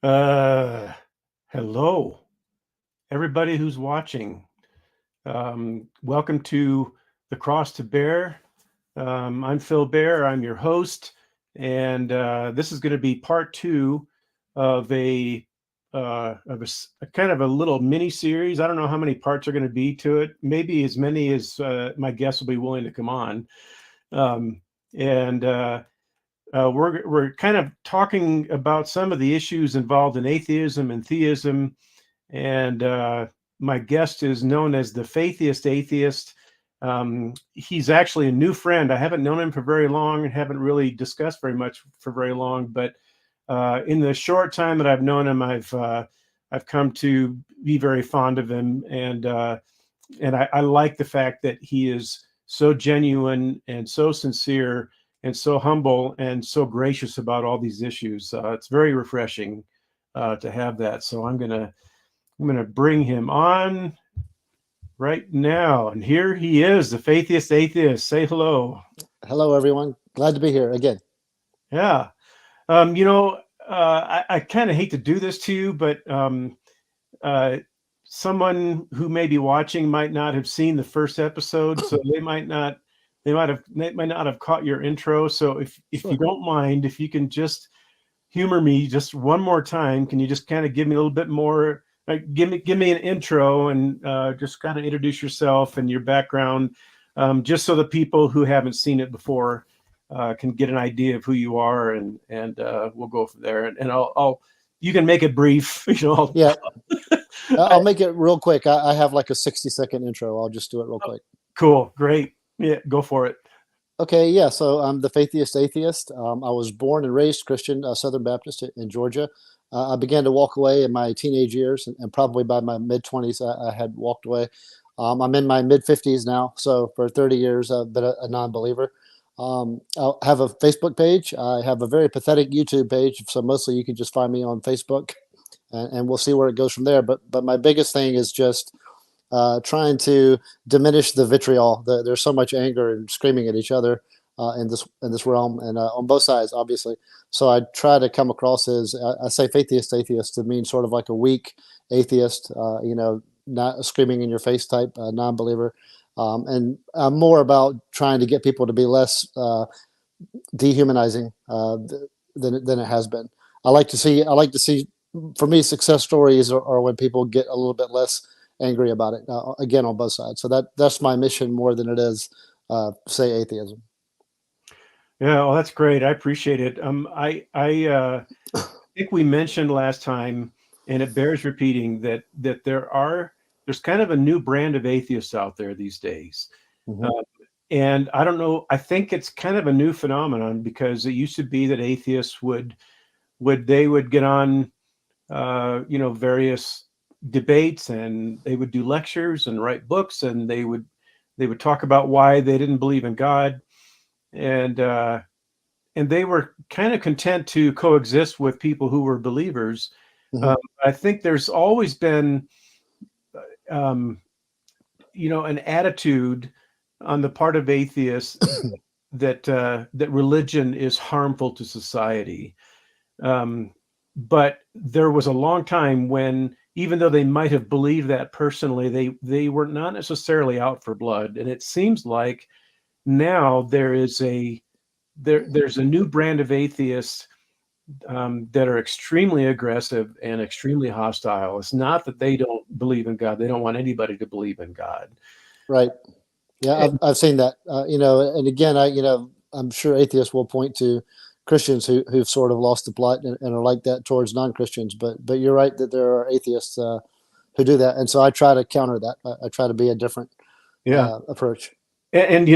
Uh, Hello, everybody who's watching. Welcome to The Cross to Bear. I'm Phil Bear. I'm your host, and this is going to be part two of a kind of a little mini series. I don't know how many parts are going to be to it. Maybe as many as my guests will be willing to come on. Um, and we're kind of talking about some of the issues involved in atheism and theism, and my guest is known as the Fathiest Atheist. He's actually a new friend. I haven't known him for very long and haven't really discussed very much for very long, but in the short time that I've known him, I've come to be very fond of him, and I like the fact that he is so genuine and so sincere and so humble and so gracious about all these issues. It's very refreshing to have that. So I'm gonna bring him on right now, and here he is, the Fathiest Atheist. Say hello. Hello, everyone. Glad to be here again. Yeah. I kind of hate to do this to you, but uh, someone who may be watching might not have seen the first episode, so they might not have caught your intro. So if you Sure. don't mind, if you can just humor me just one more time, can you just kind of give me a little bit more? Like, give me an intro and just kind of introduce yourself and your background, just so the people who haven't seen it before can get an idea of who you are, and we'll go from there. And I'll you can make it brief. Yeah, I, I'll make it real quick. I have like a 60-second intro. I'll just do it real quick. cool, great, yeah, go for it. Okay, yeah. So I'm the Fathiest Atheist. I was born and raised Christian, Southern Baptist in Georgia. I began to walk away in my teenage years, and probably by my mid-20s, I had walked away. I'm in my mid-50s now, so for 30 years, I've been a non-believer. I have a Facebook page. I have a very pathetic YouTube page, so mostly you can just find me on Facebook, and we'll see where it goes from there. But my biggest thing is just trying to diminish the vitriol. There's so much anger and screaming at each other in this realm, and on both sides, obviously. So I try to come across as I say Fathiest Atheist to mean sort of like a weak atheist, not a screaming in your face type non-believer. And I'm more about trying to get people to be less dehumanizing than it has been. I like to see for me success stories are when people get a little bit less angry about it. Again, on both sides. So that's my mission more than it is say atheism. Yeah, well, that's great. I appreciate it. I think we mentioned last time, and it bears repeating that there's kind of a new brand of atheists out there these days. Uh, Hmm. and I don't know. I think it's kind of a new phenomenon because it used to be that atheists would get on various debates, and they would do lectures and write books, and they would talk about why they didn't believe in God, and uh, and they were kind of content to coexist with people who were believers. Hmm. Um, I think there's always been, um, an attitude on the part of atheists that religion is harmful to society. Um, but there was a long time when, even though they might have believed that personally, they were not necessarily out for blood. And it seems like now there's a new brand of atheists that are extremely aggressive and extremely hostile. It's not that they don't believe in God; they don't want anybody to believe in God. Right. Yeah, And, I've seen that. And again, I'm sure atheists will point to Christians who've sort of lost the plot and are like that towards non-Christians. But you're right that there are atheists who do that, and so I try to counter that. I try to be a different yeah, approach. and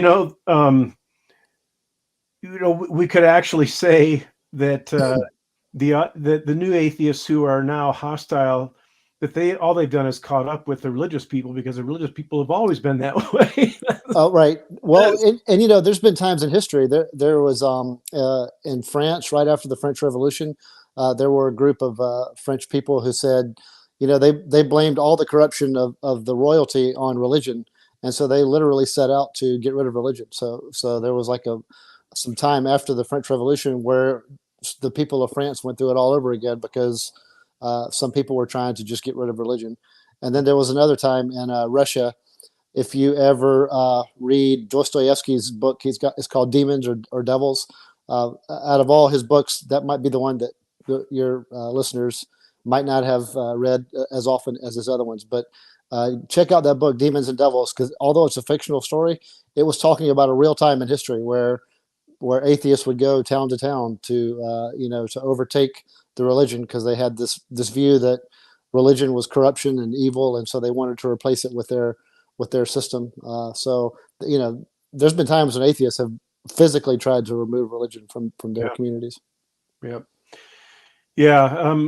we could actually say that the new atheists who are now hostile, that they've done is caught up with the religious people, because the religious people have always been that way. Oh, right. Well, and there's been times in history. There was in France right after the French Revolution, there were a group of French people who said, they blamed all the corruption of the royalty on religion, and so they literally set out to get rid of religion. So there was like some time after the French Revolution where the people of France went through it all over again because Some people were trying to just get rid of religion. And then there was another time in Russia. If you ever read Dostoevsky's book, it's called Demons or Devils. Out of all his books, that might be the one that your listeners might not have read as often as his other ones. But check out that book, Demons and Devils, because although it's a fictional story, it was talking about a real time in history where atheists would go town to town to to overtake the religion, because they had this view that religion was corruption and evil, and so they wanted to replace it with their system. So there's been times when atheists have physically tried to remove religion from their Yeah. communities. Yeah. Yeah.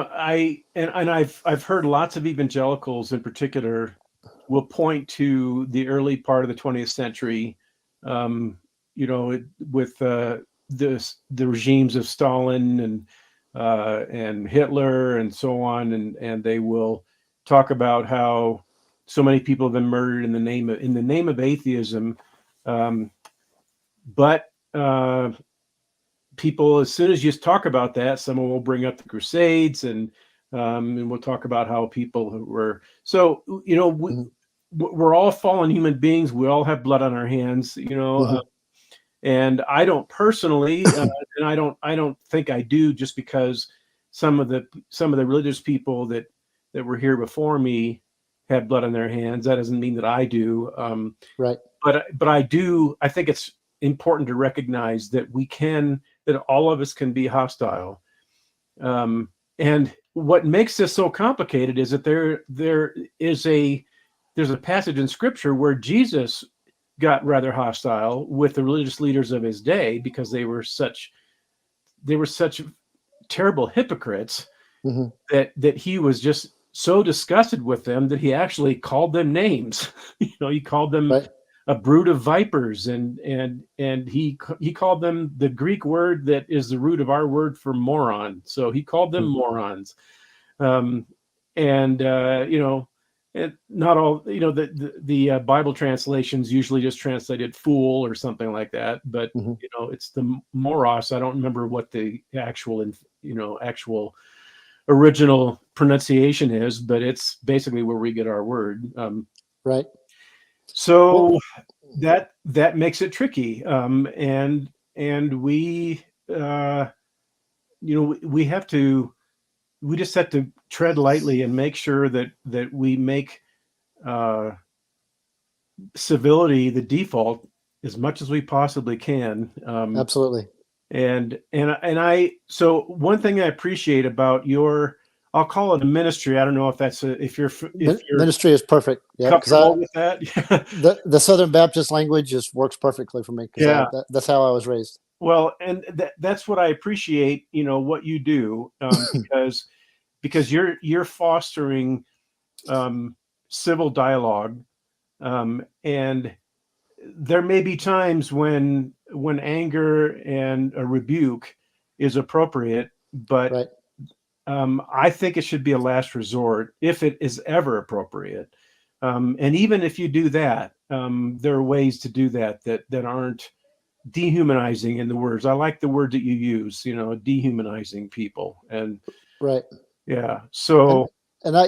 I've heard lots of evangelicals in particular will point to the early part of the 20th century, with the regimes of Stalin and Hitler and so on, and they will talk about how so many people have been murdered in the name of atheism, but people, as soon as you talk about that, someone will bring up the Crusades, and we'll talk about how people were. So we're all fallen human beings. We all have blood on our hands, and I don't personally, and I don't think I do, just because some of the religious people that were here before me had blood on their hands. That doesn't mean that I do. Right. But I do. I think it's important to recognize that that all of us can be hostile. And what makes this so complicated is that there's a passage in Scripture where Jesus got rather hostile with the religious leaders of his day, because they were such terrible hypocrites, that he was just so disgusted with them that he actually called them names. He called them Right. a brood of vipers, and he called them the Greek word that is the root of our word for moron. So he called them morons. And not all, the Bible translations usually just translated fool or something like that, but it's the moros. I don't remember what the actual original pronunciation is, but it's basically where we get our word. Right. So that makes it tricky. And we just have to tread lightly and make sure that we make civility the default as much as we possibly can. Absolutely. So one thing I appreciate about I'll call it a ministry. I don't know if that's if you're ministry is perfect. Yeah, comfortable with that. the Southern Baptist language just works perfectly for me, because that's how I was raised. Well, and that's what I appreciate, what you do, because you're fostering civil dialogue, and there may be times when anger and a rebuke is appropriate, but Right. I think it should be a last resort if it is ever appropriate. And even if you do that, there are ways to do that aren't dehumanizing in the words. I like the word that you use, dehumanizing people. And right. Yeah. So, and I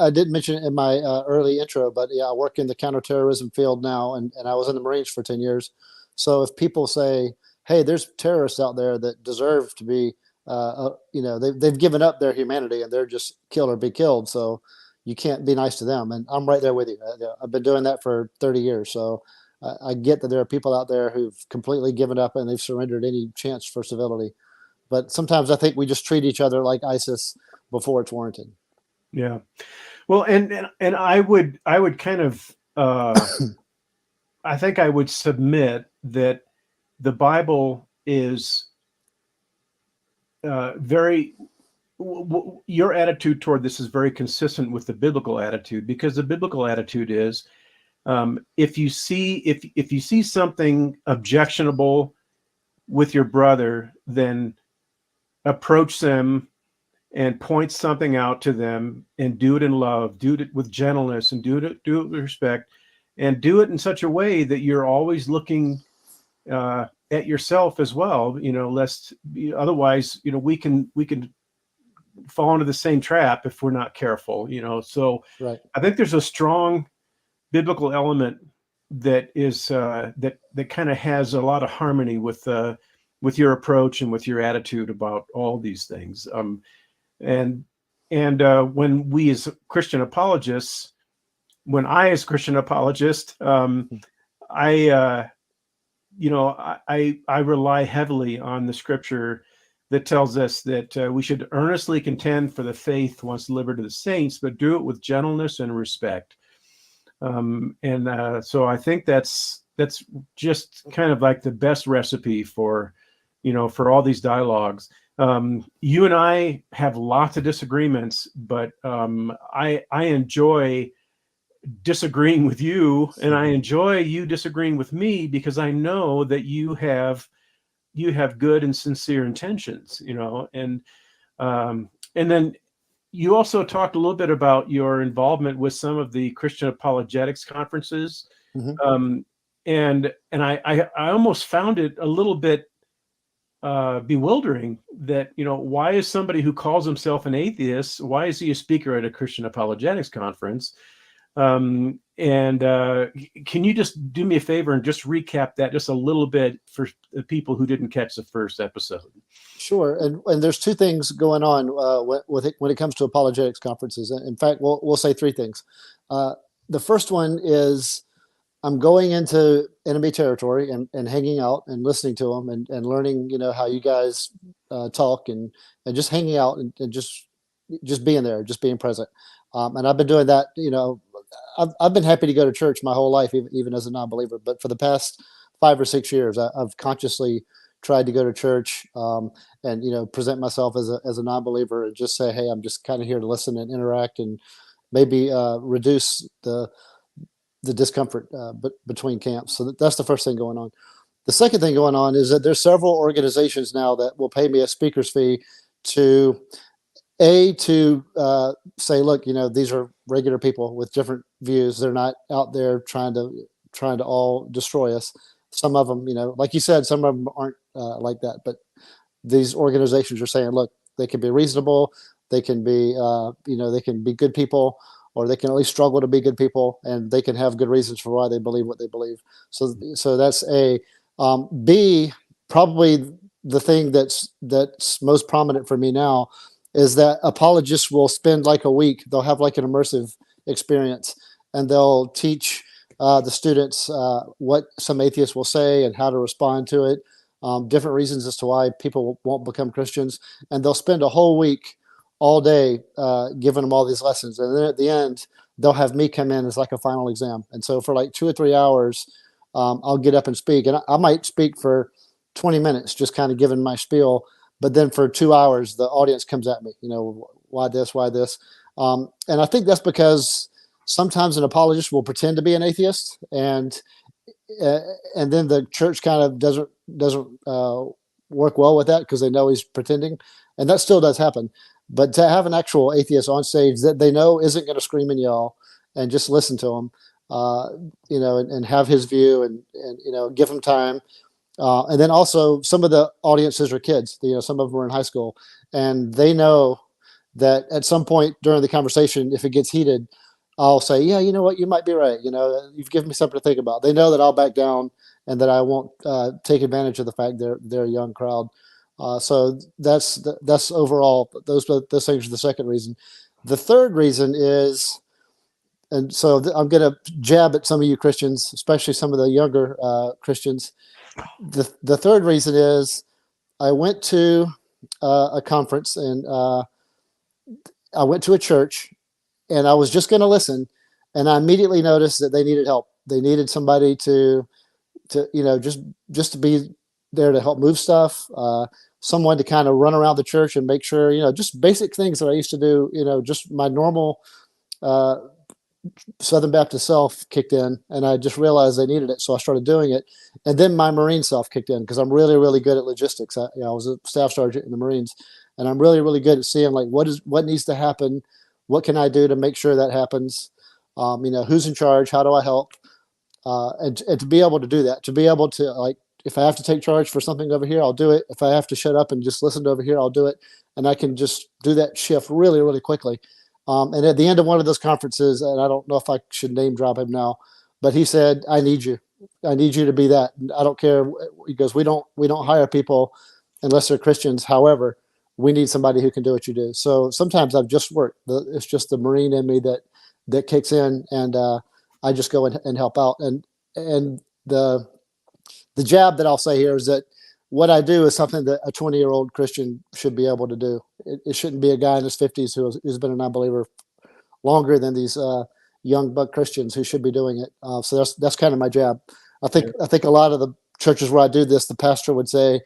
didn't mention it in my early intro, but yeah, I work in the counterterrorism field now, and I was in the Marines for 10 years. So if people say, hey, there's terrorists out there that deserve to be, they've given up their humanity and they're just kill or be killed. So you can't be nice to them. And I'm right there with you. I've been doing that for 30 years. So I get that there are people out there who've completely given up and they've surrendered any chance for civility. But sometimes I think we just treat each other like ISIS before it's warranted. Yeah. Well, and I would kind of, I think I would submit that the Bible is your attitude toward this is very consistent with the biblical attitude, because the biblical attitude is, if you see something objectionable with your brother, then approach them and point something out to them, and do it in love, do it with gentleness, and do it with respect, and do it in such a way that you're always looking at yourself as well, lest otherwise, we can fall into the same trap if we're not careful, you know. So Right. I think there's a strong biblical element that is that kind of has a lot of harmony with your approach and with your attitude about all these things. And when we as Christian apologists, when I as Christian apologist, I you know, I rely heavily on the scripture that tells us that we should earnestly contend for the faith once delivered to the saints, but do it with gentleness and respect. So I think that's just kind of like the best recipe for, you know, for all these dialogues. You and I have lots of disagreements, but I enjoy disagreeing with you, and I enjoy you disagreeing with me, because I know that you have good and sincere intentions, you know. And then you also talked a little bit about your involvement with some of the Christian apologetics conferences. Mm-hmm. And I almost found it a little bit bewildering that, you know, why is somebody who calls himself an atheist, why is he a speaker at a Christian apologetics conference? Can you just do me a favor and just recap that just a little bit for the people who didn't catch the first episode? Sure, and there's two things going on when it comes to apologetics conferences. In fact, we'll say three things. The first one is I'm going into enemy territory and hanging out and listening to them and learning, you know, how you guys talk and just hanging out and just being there, just being present. And I've been doing that, you know. I've been happy to go to church my whole life, even as a non-believer. But for the past 5 or 6 years, I've consciously tried to go to church and, you know, present myself as a non-believer and just say, hey, I'm just kind of here to listen and interact and maybe reduce the discomfort between camps. So that's the first thing going on. The second thing going on is that there's several organizations now that will pay me a speaker's fee to say, look, you know, these are regular people with different views. They're not out there trying to all destroy us. Some of them, you know, like you said, some of them aren't like that. But these organizations are saying, look, they can be reasonable. They can be, you know, they can be good people, or they can at least struggle to be good people, and they can have good reasons for why they believe what they believe. So that's A. B, probably the thing that's most prominent for me now is that apologists will spend like a week. They'll have like an immersive experience, and they'll teach the students what some atheists will say and how to respond to it, different reasons as to why people won't become Christians. And they'll spend a whole week, all day, giving them all these lessons. And then at the end, they'll have me come in as like a final exam. And so for like 2 or 3 hours, I'll get up and speak. And I might speak for 20 minutes, just kind of giving my spiel. But then for 2 hours, the audience comes at me, you know, why this, why this? And I think that's because sometimes an apologist will pretend to be an atheist, and then the church kind of doesn't work well with that because they know he's pretending, and that still does happen. But to have an actual atheist on stage that they know isn't going to scream and yell, and just listen to him, you know, and have his view, and you know, give him time. And then also some of the audiences are kids. You know, some of them are in high school, and they know that at some point during the conversation, if it gets heated, I'll say, yeah, you know what, you might be right. You know, you've given me something to think about. They know that I'll back down and that I won't take advantage of the fact they're a young crowd. So that's overall, those things are the second reason. The third reason is, and so I'm going to jab at some of you Christians, especially some of the younger Christians. The third reason is I went to a conference, and I went to a church, and I was just going to listen, and I immediately noticed that they needed help. They needed somebody to you know, just to be there to help move stuff, someone to kind of run around the church and make sure, you know, just basic things that I used to do, you know, just my normal Southern Baptist self kicked in, and I just realized they needed it, so I started doing it. And then my Marine self kicked in because I'm really, really good at logistics. I was a staff sergeant in the Marines, and I'm really, really good at seeing like what needs to happen, what can I do to make sure that happens, you know, who's in charge, how do I help, and to be able to do that, to be able to like if I have to take charge for something over here, I'll do it. If I have to shut up and just listen to over here, I'll do it. And I can just do that shift really, really quickly. And at the end of one of those conferences, and I don't know if I should name drop him now, but he said, "I need you. I need you to be that. I don't care." He goes, "We don't hire people unless they're Christians. However, we need somebody who can do what you do." So sometimes I've just worked. It's just the Marine in me that kicks in, and I just go and help out. And the jab that I'll say here is that what I do is something that a 20-year-old Christian should be able to do. It shouldn't be a guy in his 50s who's been an unbeliever longer than these young buck Christians who should be doing it. So that's kind of my jab. I think a lot of the churches where I do this, the pastor would say,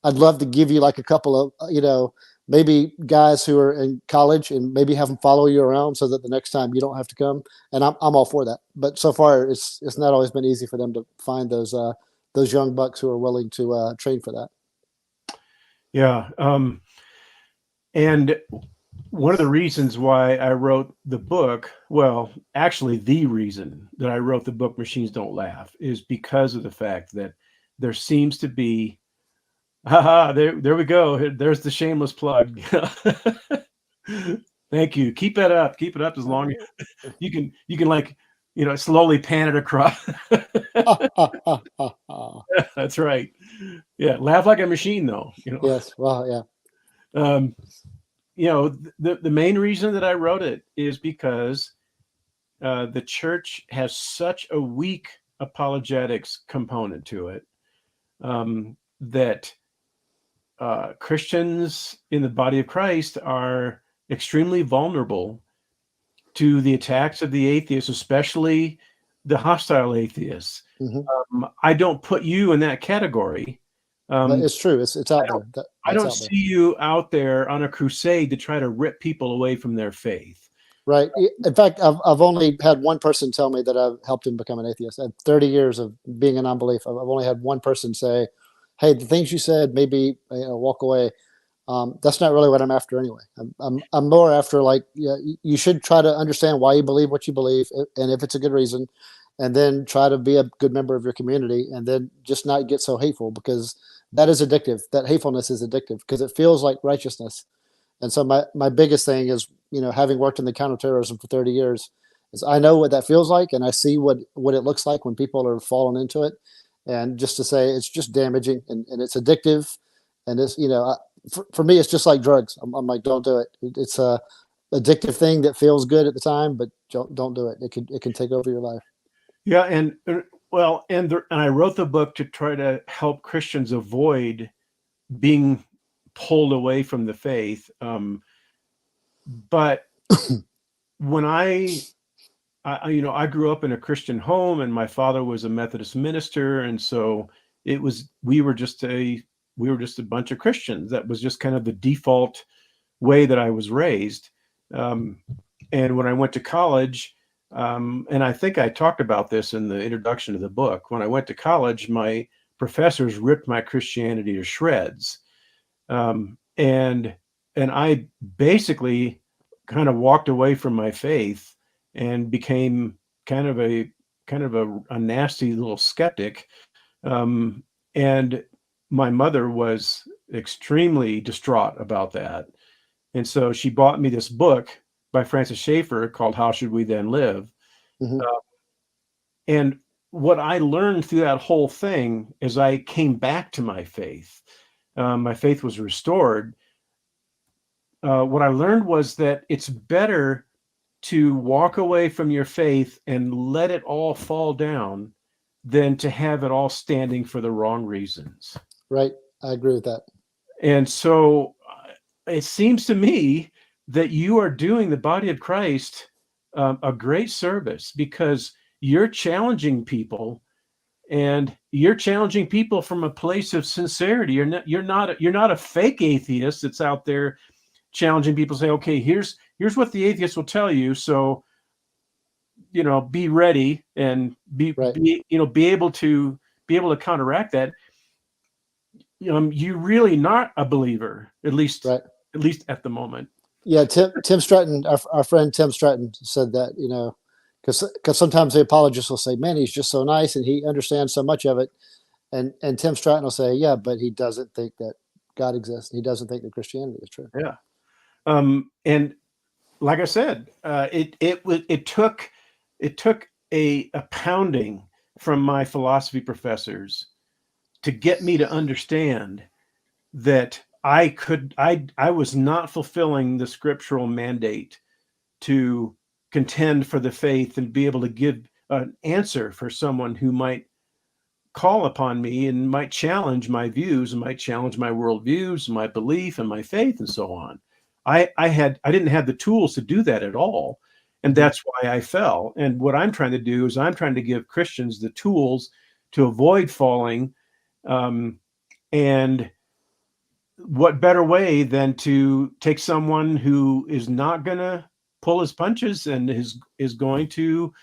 "I'd love to give you like a couple of maybe guys who are in college and maybe have them follow you around so that the next time you don't have to come." And I'm all for that. But so far, it's not always been easy for them to find those young bucks who are willing to train for that. Yeah. And one of the reasons why I wrote the book, well, actually the reason that I wrote the book Machines Don't Laugh, is because of the fact that there seems to be, there we go. There's the shameless plug. Thank you. Keep that up. Keep it up as long as you can like, slowly pan it across. That's right. Yeah. Laugh like a machine though, Yes. Well, yeah. The main reason that I wrote it is because the church has such a weak apologetics component to it, that Christians in the body of Christ are extremely vulnerable to the attacks of the atheists, especially the hostile atheists. Mm-hmm. I don't put you in that category. But it's true. It's out there. I don't see you out there on a crusade to try to rip people away from their faith. Right. In fact, I've only had one person tell me that I've helped him become an atheist. At 30 years of being in unbelief, I've only had one person say, "Hey, the things you said, maybe walk away." That's not really what I'm after anyway. I'm more after like, you should try to understand why you believe what you believe, and if it's a good reason, and then try to be a good member of your community, and then just not get so hateful, because that is addictive. That hatefulness is addictive because it feels like righteousness. And so my biggest thing is, having worked in the counterterrorism for 30 years, is I know what that feels like, and I see what it looks like when people are falling into it. And just to say it's just damaging, and it's addictive, and it's for me it's just like drugs. I'm like, don't do it. It's a addictive thing that feels good at the time, but don't do it. It can take over your life. Yeah, and I wrote the book to try to help Christians avoid being pulled away from the faith. But when I grew up in a Christian home, and my father was a Methodist minister, and so we were just a bunch of Christians. That was just kind of the default way that I was raised. And when I went to college, and I think I talked about this in the introduction to the book, when I went to college, my professors ripped my Christianity to shreds. And I basically kind of walked away from my faith and became kind of a nasty little skeptic. And my mother was extremely distraught about that. And so she bought me this book by Francis Schaeffer called How Should We Then Live? Mm-hmm. And what I learned through that whole thing as I came back to my faith was restored. What I learned was that it's better to walk away from your faith and let it all fall down than to have it all standing for the wrong reasons. Right. I agree with that. And so it seems to me that you are doing the body of Christ a great service, because you're challenging people, and you're challenging people from a place of sincerity. You're not a fake atheist that's out there challenging people, say, okay, here's what the atheist will tell you, so be ready and be able to counteract that. You're really not a believer, at least at the moment. Yeah, Tim Stratton, our friend Tim Stratton said that, because sometimes the apologists will say, "Man, he's just so nice and he understands so much of it." And Tim Stratton will say, yeah, but he doesn't think that God exists. He doesn't think that Christianity is true. Yeah. And like I said, it took a pounding from my philosophy professors to get me to understand that I was not fulfilling the scriptural mandate to contend for the faith and be able to give an answer for someone who might call upon me and might challenge my views and might challenge my worldviews, my belief and my faith and so on. I didn't have the tools to do that at all. And that's why I fell. And what I'm trying to do is I'm trying to give Christians the tools to avoid falling. And what better way than to take someone who is not going to pull his punches and is going to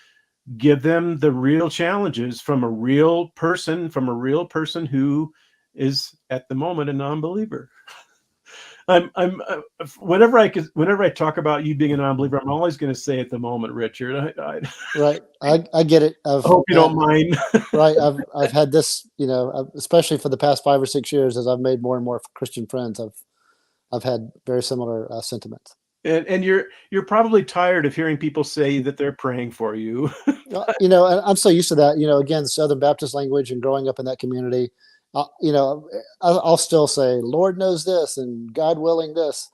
give them the real challenges from a real person who is at the moment a non-believer. Whenever I talk about you being a non-believer, I'm always going to say at the moment, Richard. Right. I get it. I hope you don't mind. Right. I've had this, especially for the past 5 or 6 years, as I've made more and more Christian friends, I've had very similar sentiments. And you're probably tired of hearing people say that they're praying for you. I'm so used to that. Again, Southern Baptist language and growing up in that community. I'll still say, "Lord knows this," and "God willing this."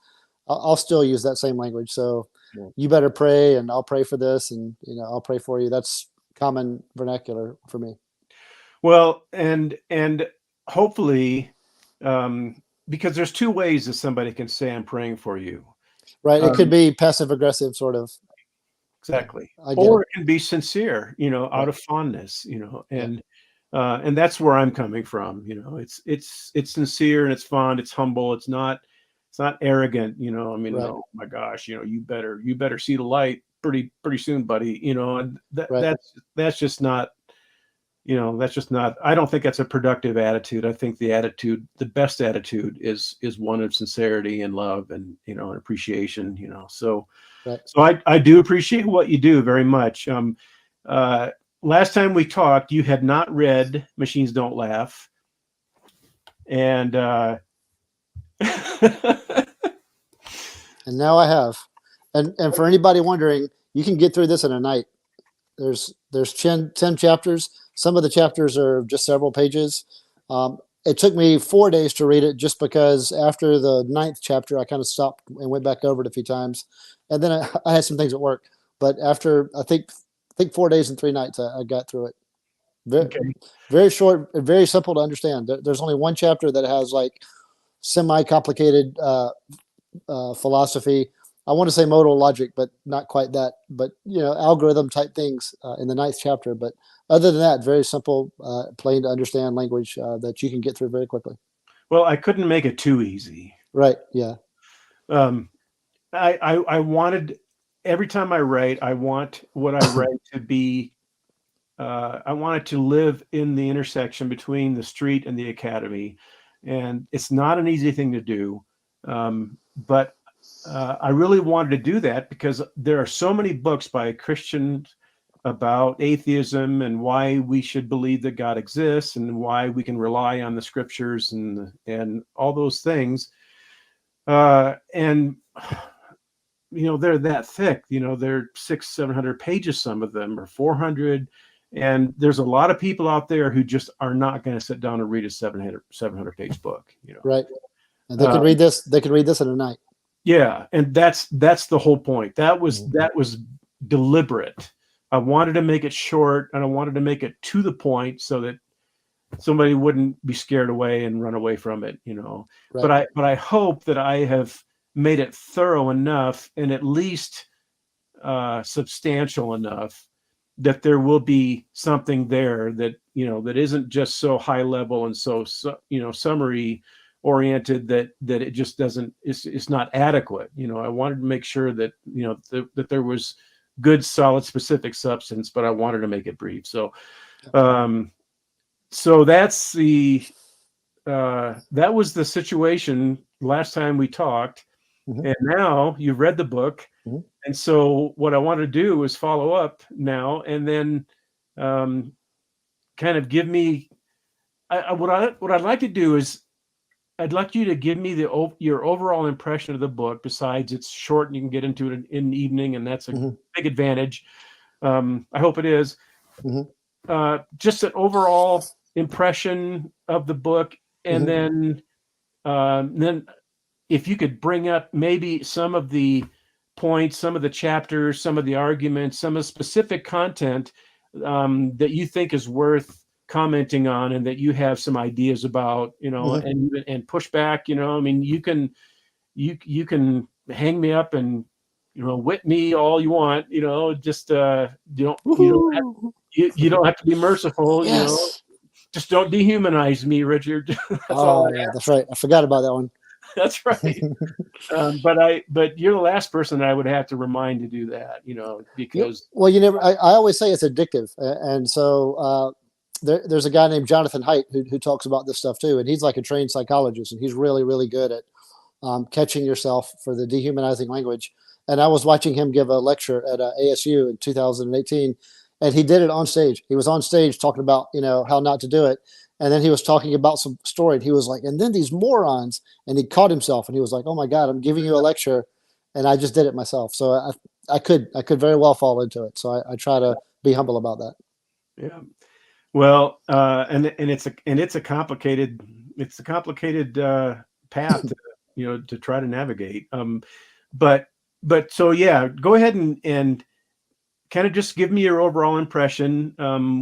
I'll still use that same language. So you better pray, and I'll pray for this, and I'll pray for you. That's common vernacular for me. Well, and hopefully, because there's two ways that somebody can say I'm praying for you. Right. It could be passive aggressive, sort of. Exactly. Yeah, or it can be sincere, out Right. of fondness, and that's where I'm coming from. It's sincere and it's fond, it's humble, it's not arrogant, I mean, Right. oh my gosh, you better see the light pretty soon, buddy, and Right. that's just not, I don't think that's a productive attitude. I think the best attitude is one of sincerity and love and, and appreciation, so. Right. So I do appreciate what you do very much. Last time we talked, you had not read Machines Don't Laugh. And And now I have. And for anybody wondering, you can get through this in a night. There's 10 chapters. Some of the chapters are just several pages. It took me 4 days to read it just because after the 9th chapter, I kind of stopped and went back over it a few times. And then I had some things at work. But after, I think 4 days and 3 nights, I got through it. Very, okay. very short, very simple to understand. There's only one chapter that has like semi-complicated philosophy. I want to say modal logic, but not quite that. But algorithm type things in the 9th chapter. But other than that, very simple, plain to understand language that you can get through very quickly. Well, I couldn't make it too easy. Right. Yeah. I wanted, every time I write, I want what I write to be, I want it to live in the intersection between the street and the academy. And it's not an easy thing to do. But I really wanted to do that because there are so many books by Christians about atheism and why we should believe that God exists and why we can rely on the scriptures and all those things. And they're that thick, they're 600-700 pages. Some of them are 400. And there's a lot of people out there who just are not going to sit down and read a 700 page book, Right. And they could read this. They could read this in a night. Yeah. And that's the whole point. That was deliberate. I wanted to make it short and I wanted to make it to the point so that somebody wouldn't be scared away and run away from it, Right. But I hope that I have made it thorough enough and at least substantial enough that there will be something there that, that isn't just so high level and so summary oriented that it just doesn't, it's not adequate. I wanted to make sure that, that there was good, solid, specific substance, but I wanted to make it brief. So, so that's that was the situation last time we talked. Mm-hmm. And now you've read the book. Mm-hmm. And so what I want to do is follow up now and then kind of give me, what I'd like to do is I'd like you to give me your overall impression of the book. Besides, it's short and you can get into it in the evening, and that's a Hmm. big advantage. I hope it is. Hmm. Just an overall impression of the book, and Hmm. then if you could bring up maybe some of the points, some of the chapters, some of the arguments, some of the specific content that you think is worth commenting on, and that you have some ideas about, Hmm. and push back. I mean, you can hang me up and whip me all you want. Just Woohoo! you don't have to be merciful. Yes. Just don't dehumanize me, Richard. That's all Oh I yeah, ask. that's right. I forgot about that one. That's right. But you're the last person that I would have to remind to do that, because Well, you never. I always say it's addictive, and so there's a guy named Jonathan Haidt who talks about this stuff too, and he's like a trained psychologist, and he's really really good at catching yourself for the dehumanizing language. And I was watching him give a lecture at ASU in 2018, and he did it on stage. He was on stage talking about how not to do it, and then he was talking about some story, and he was like, and then these morons, and he caught himself, and he was like, oh my God, I'm giving you a lecture, and I just did it myself. So I could very well fall into it. So I try to be humble about that. yeah. Well, and it's a complicated path to to try to navigate. But so yeah, go ahead and kind of just give me your overall impression,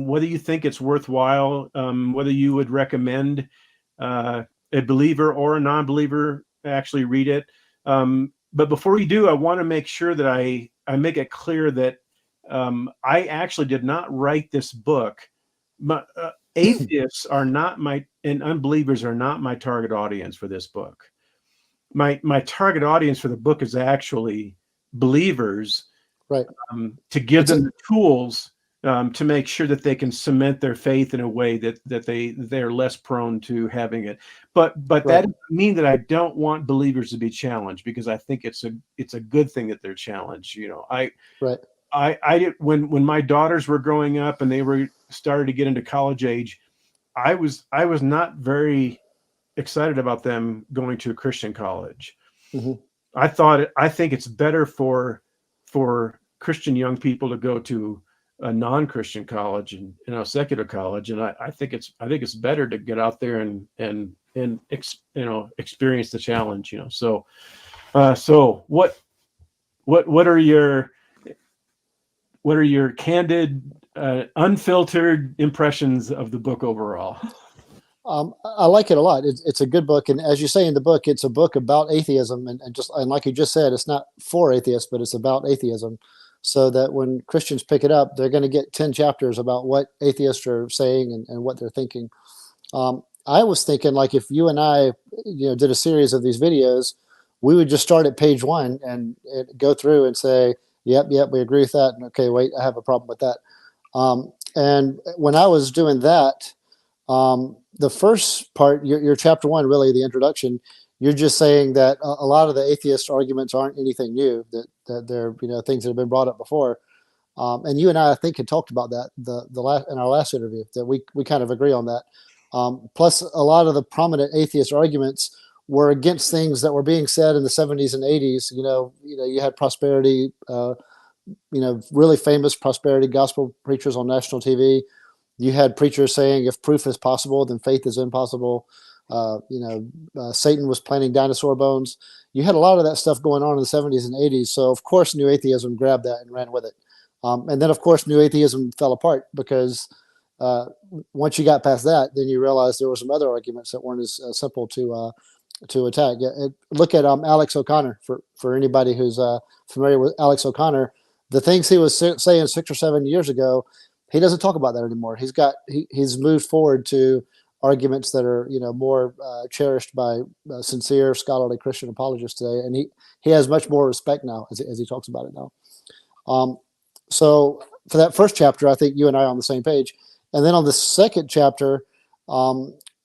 whether you think it's worthwhile, whether you would recommend a believer or a non-believer actually read it. But before you do, I want to make sure that I make it clear that I actually did not write this book. Atheists are not and unbelievers are not my target audience for this book. My target audience for the book is actually believers, Right. to give It's a them the tools to make sure that they can cement their faith in a way that they're less prone to having it. But that right. doesn't mean that I don't want believers to be challenged, because I think it's a good thing that they're challenged. Right. I did when my daughters were growing up and they were started to get into college age, I was not very excited about them going to a Christian college. Hmm. I think it's better for Christian young people to go to a non-Christian college and secular college, and I think it's better to get out there and experience the challenge. So what are your candid, unfiltered impressions of the book overall? I like it a lot. It's a good book, and as you say in the book, it's a book about atheism, and like you just said, it's not for atheists, but it's about atheism, so that when Christians pick it up, they're going to get 10 chapters about what atheists are saying and what they're thinking. I was thinking, like, if you and I, did a series of these videos, we would just start at page one and go through and say, "Yep, yep, we agree with that." And okay, wait, I have a problem with that. And when I was doing that, the first part, your chapter one, really the introduction, you're just saying that a lot of the atheist arguments aren't anything new; that they're things that have been brought up before. And you and I think, had talked about that the last in our last interview, that we kind of agree on that. Plus, a lot of the prominent atheist arguments were against things that were being said in the 70s and 80s. You had prosperity, really famous prosperity gospel preachers on national TV. You had preachers saying, if proof is possible, then faith is impossible. Satan was planting dinosaur bones. You had a lot of that stuff going on in the 70s and 80s. So, of course, New Atheism grabbed that and ran with it. And then, of course, New Atheism fell apart because once you got past that, then you realized there were some other arguments that weren't as simple to attack. Look at Alex O'Connor, for anybody who's familiar with Alex O'Connor. The things he was saying 6 or 7 years ago, he doesn't talk about that anymore. He's moved forward to arguments that are more cherished by sincere scholarly Christian apologists today, and he has much more respect now as he talks about it now. So for that first chapter, I think you and I are on the same page, and then on the second chapter,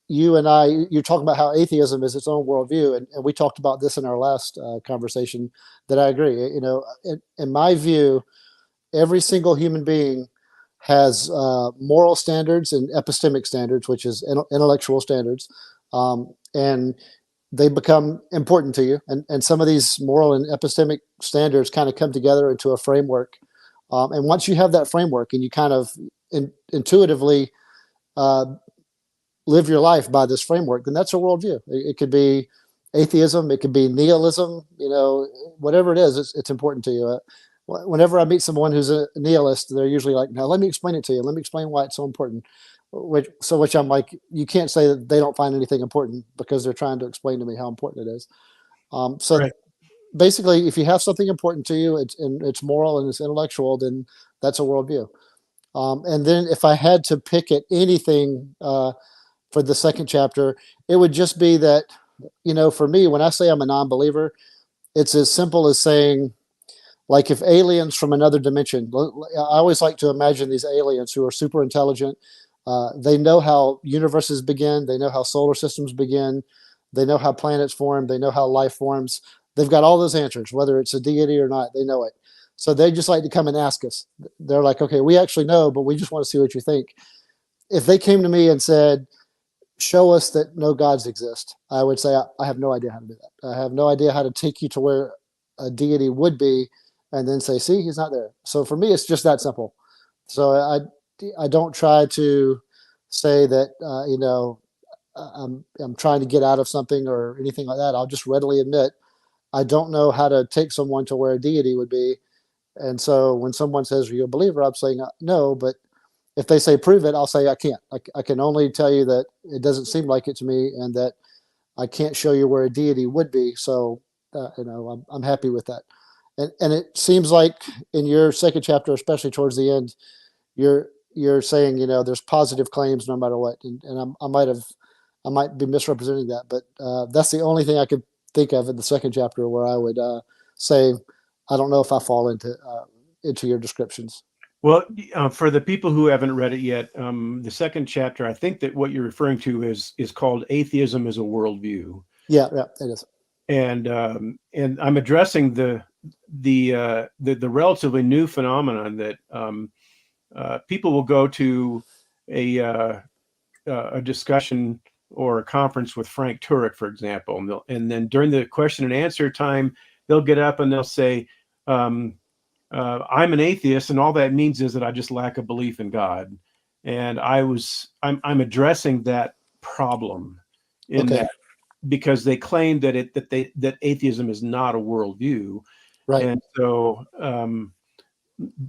you and I, you're talking about how atheism is its own worldview, and we talked about this in our last conversation. That I agree. In my view, every single human being has moral standards and epistemic standards, which is intellectual standards, and they become important to you. And some of these moral and epistemic standards kind of come together into a framework. And once you have that framework and you kind of intuitively uh, live your life by this framework, then that's a worldview. It could be atheism, it could be nihilism, whatever it is, it's important to you. Whenever I meet someone who's a nihilist, they're usually like, "Now let me explain it to you. Let me explain why it's so important." Which I'm like, you can't say that they don't find anything important because they're trying to explain to me how important it is. So Right. basically, if you have something important to you, it's moral and it's intellectual, then that's a worldview. And then if I had to pick at anything for the second chapter, it would just be that, for me, when I say I'm a non-believer, it's as simple as saying, like, if aliens from another dimension, I always like to imagine these aliens who are super intelligent. They know how universes begin. They know how solar systems begin. They know how planets form. They know how life forms. They've got all those answers, whether it's a deity or not. They know it. So they just like to come and ask us. They're like, okay, we actually know, but we just want to see what you think. If they came to me and said, show us that no gods exist, I would say, I have no idea how to do that. I have no idea how to take you to where a deity would be and then say, see, he's not there. So for me, it's just that simple. So I don't try to say that, I'm trying to get out of something or anything like that. I'll just readily admit I don't know how to take someone to where a deity would be. And so when someone says, are you a believer? I'm saying no, but if they say prove it, I'll say I can't. I can only tell you that it doesn't seem like it to me, and that I can't show you where a deity would be. So I'm happy with that. And it seems like in your second chapter, especially towards the end, you're saying there's positive claims no matter what, and I might be misrepresenting that, but that's the only thing I could think of in the second chapter where I would say I don't know if I fall into your descriptions. Well, for the people who haven't read it yet, the second chapter, I think that what you're referring to is called "Atheism as a Worldview." Yeah, it is. And I'm addressing the relatively new phenomenon that people will go to a discussion or a conference with Frank Turek, for example, and then during the question and answer time, they'll get up and they'll say, I'm an atheist, and all that means is that I just lack a belief in God. And I'm addressing that problem in Okay. that, because they claim that atheism is not a worldview. Right. And so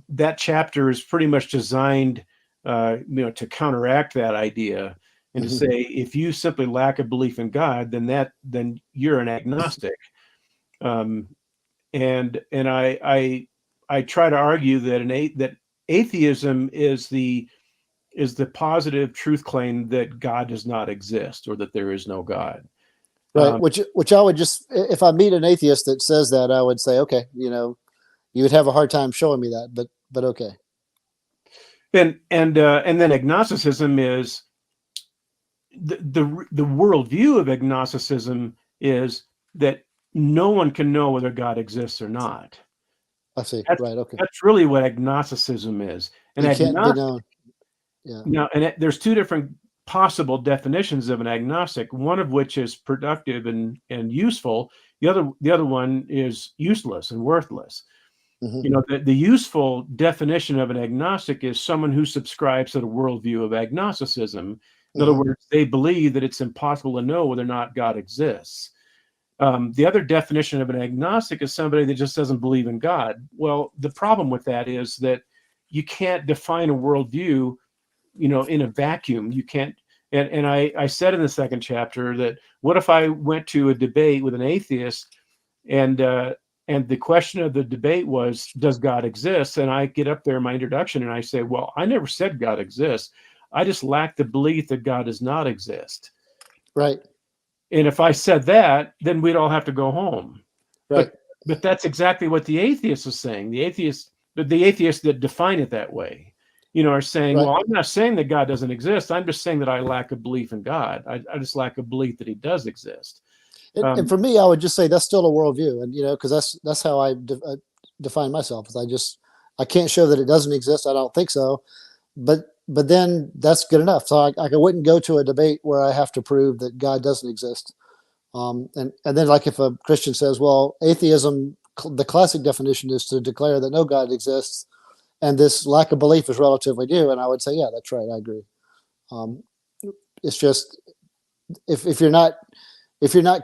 that chapter is pretty much designed to counteract that idea, and to say, if you simply lack a belief in God, then you're an agnostic. And I try to argue that atheism is the positive truth claim that God does not exist, or that there is no God. Right. Which I would just, if I meet an atheist that says that, I would say, okay, you would have a hard time showing me that, but okay. And then agnosticism is the worldview of agnosticism is that no one can know whether God exists or not. I see. That's, Right. Okay. that's really what agnosticism is. And It can't be known. Yeah. now, there's two different possible definitions of an agnostic. One of which is productive and useful. The other one is useless and worthless. The useful definition of an agnostic is someone who subscribes to the worldview of agnosticism. In other words, they believe that it's impossible to know whether or not God exists. The other definition of an agnostic is somebody that just doesn't believe in God. Well, the problem with that is that you can't define a worldview, in a vacuum. You can't. And I said in the second chapter that, what if I went to a debate with an atheist, and the question of the debate was, does God exist? And I get up there in my introduction and I say, well, I never said God exists. I just lack the belief that God does not exist. Right. And if I said that, then we'd all have to go home. Right. But that's exactly what the atheist is saying. The atheists that define it that way, are saying, Right. well, I'm not saying that God doesn't exist. I'm just saying that I lack a belief in God. I just lack a belief that he does exist. And for me, I would just say that's still a worldview, and because that's how I define myself. Is I can't show that it doesn't exist. I don't think so, but then that's good enough. So I wouldn't go to a debate where I have to prove that God doesn't exist. And then like if a Christian says, well, atheism, the classic definition is to declare that no God exists, and this lack of belief is relatively new. And I would say, yeah, that's right. I agree. Um, it's just if you're not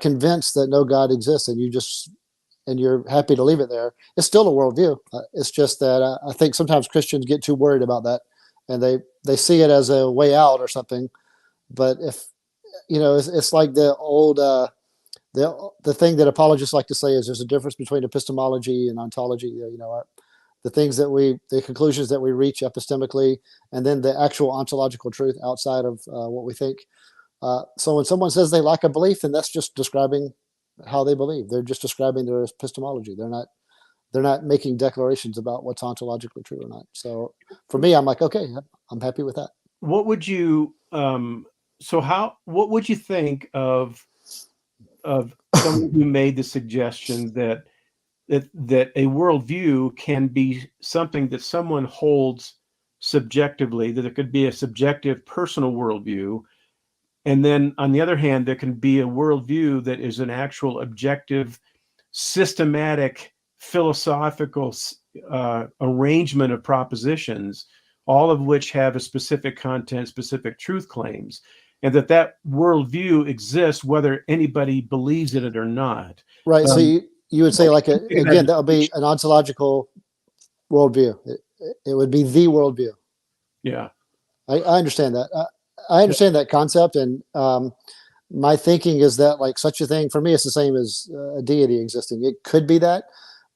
convinced that no God exists and you're happy to leave it there, it's still a worldview. It's just that I think sometimes Christians get too worried about that, and they see it as a way out or something. But if it's like the old the thing that apologists like to say is there's a difference between epistemology and ontology. The conclusions that we reach epistemically, and then the actual ontological truth outside of what we think. So when someone says they lack a belief, then that's just describing how they believe. They're just describing their epistemology. They're not making declarations about what's ontologically true or not. So for me, I'm like, okay, I'm happy with that. What would you what would you think of someone who made the suggestion that a worldview can be something that someone holds subjectively, that it could be a subjective personal worldview, and then on the other hand, there can be a worldview that is an actual objective, systematic, philosophical arrangement of propositions, all of which have a specific content, specific truth claims, and that worldview exists whether anybody believes in it or not. Right. So you would say again, that would be an ontological worldview. It would be the worldview. Yeah. I understand that. I understand that concept. And my thinking is that like such a thing for me, it's the same as a deity existing. It could be that.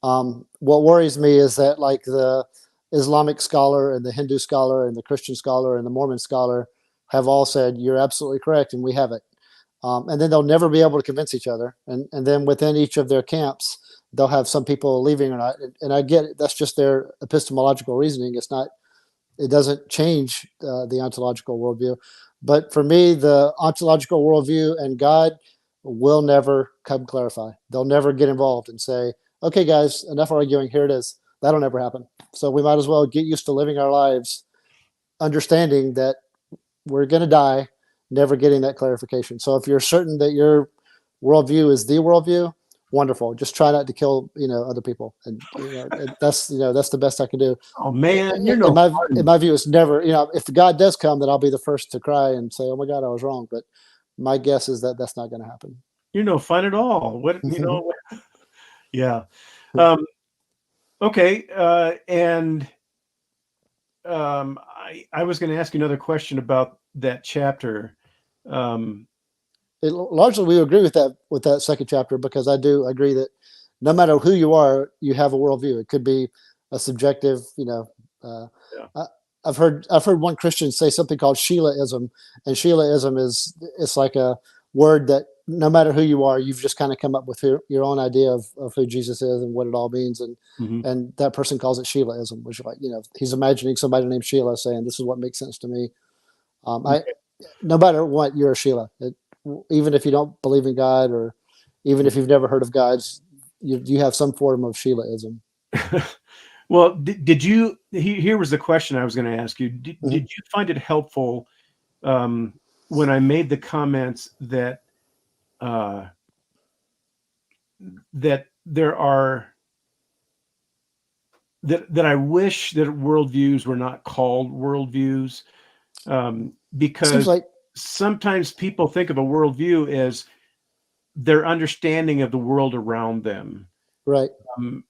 What worries me is that like the Islamic scholar and the Hindu scholar and the Christian scholar and the Mormon scholar have all said, you're absolutely correct. And we have it. And then they'll never be able to convince each other. And then within each of their camps, they'll have some people leaving or not. And I get it. That's just their epistemological reasoning. It doesn't change the ontological worldview. But for me, the ontological worldview and God will never come clarify. They'll never get involved and say, okay, guys, enough arguing. Here it is. That'll never happen. So we might as well get used to living our lives understanding that we're going to die, never getting that clarification. So if you're certain that your worldview is the worldview, wonderful. Just try not to kill, other people. And that's the best I can do. Oh man, in my view, it's never, if God does come, then I'll be the first to cry and say, oh my God, I was wrong. But my guess is that that's not going to happen. You're no fun at all. Yeah. Okay. And I was going to ask you another question about that chapter. Largely, we agree with that second chapter, because I do agree that no matter who you are, you have a worldview. It could be a subjective, I've heard one Christian say something called Sheilaism, and Sheilaism it's like a word that no matter who you are, you've just kind of come up with your own idea of who Jesus is and what it all means. And that person calls it Sheilaism, which is like, he's imagining somebody named Sheila saying, this is what makes sense to me. No matter what, you're a Sheila. Even if you don't believe in God, or even if you've never heard of gods, you have some form of Sheilaism. Well, did you, here was the question I was going to ask you. Did you find it helpful when I made the comments that there are, that I wish that worldviews were not called worldviews, because sometimes people think of a worldview as their understanding of the world around them. Right.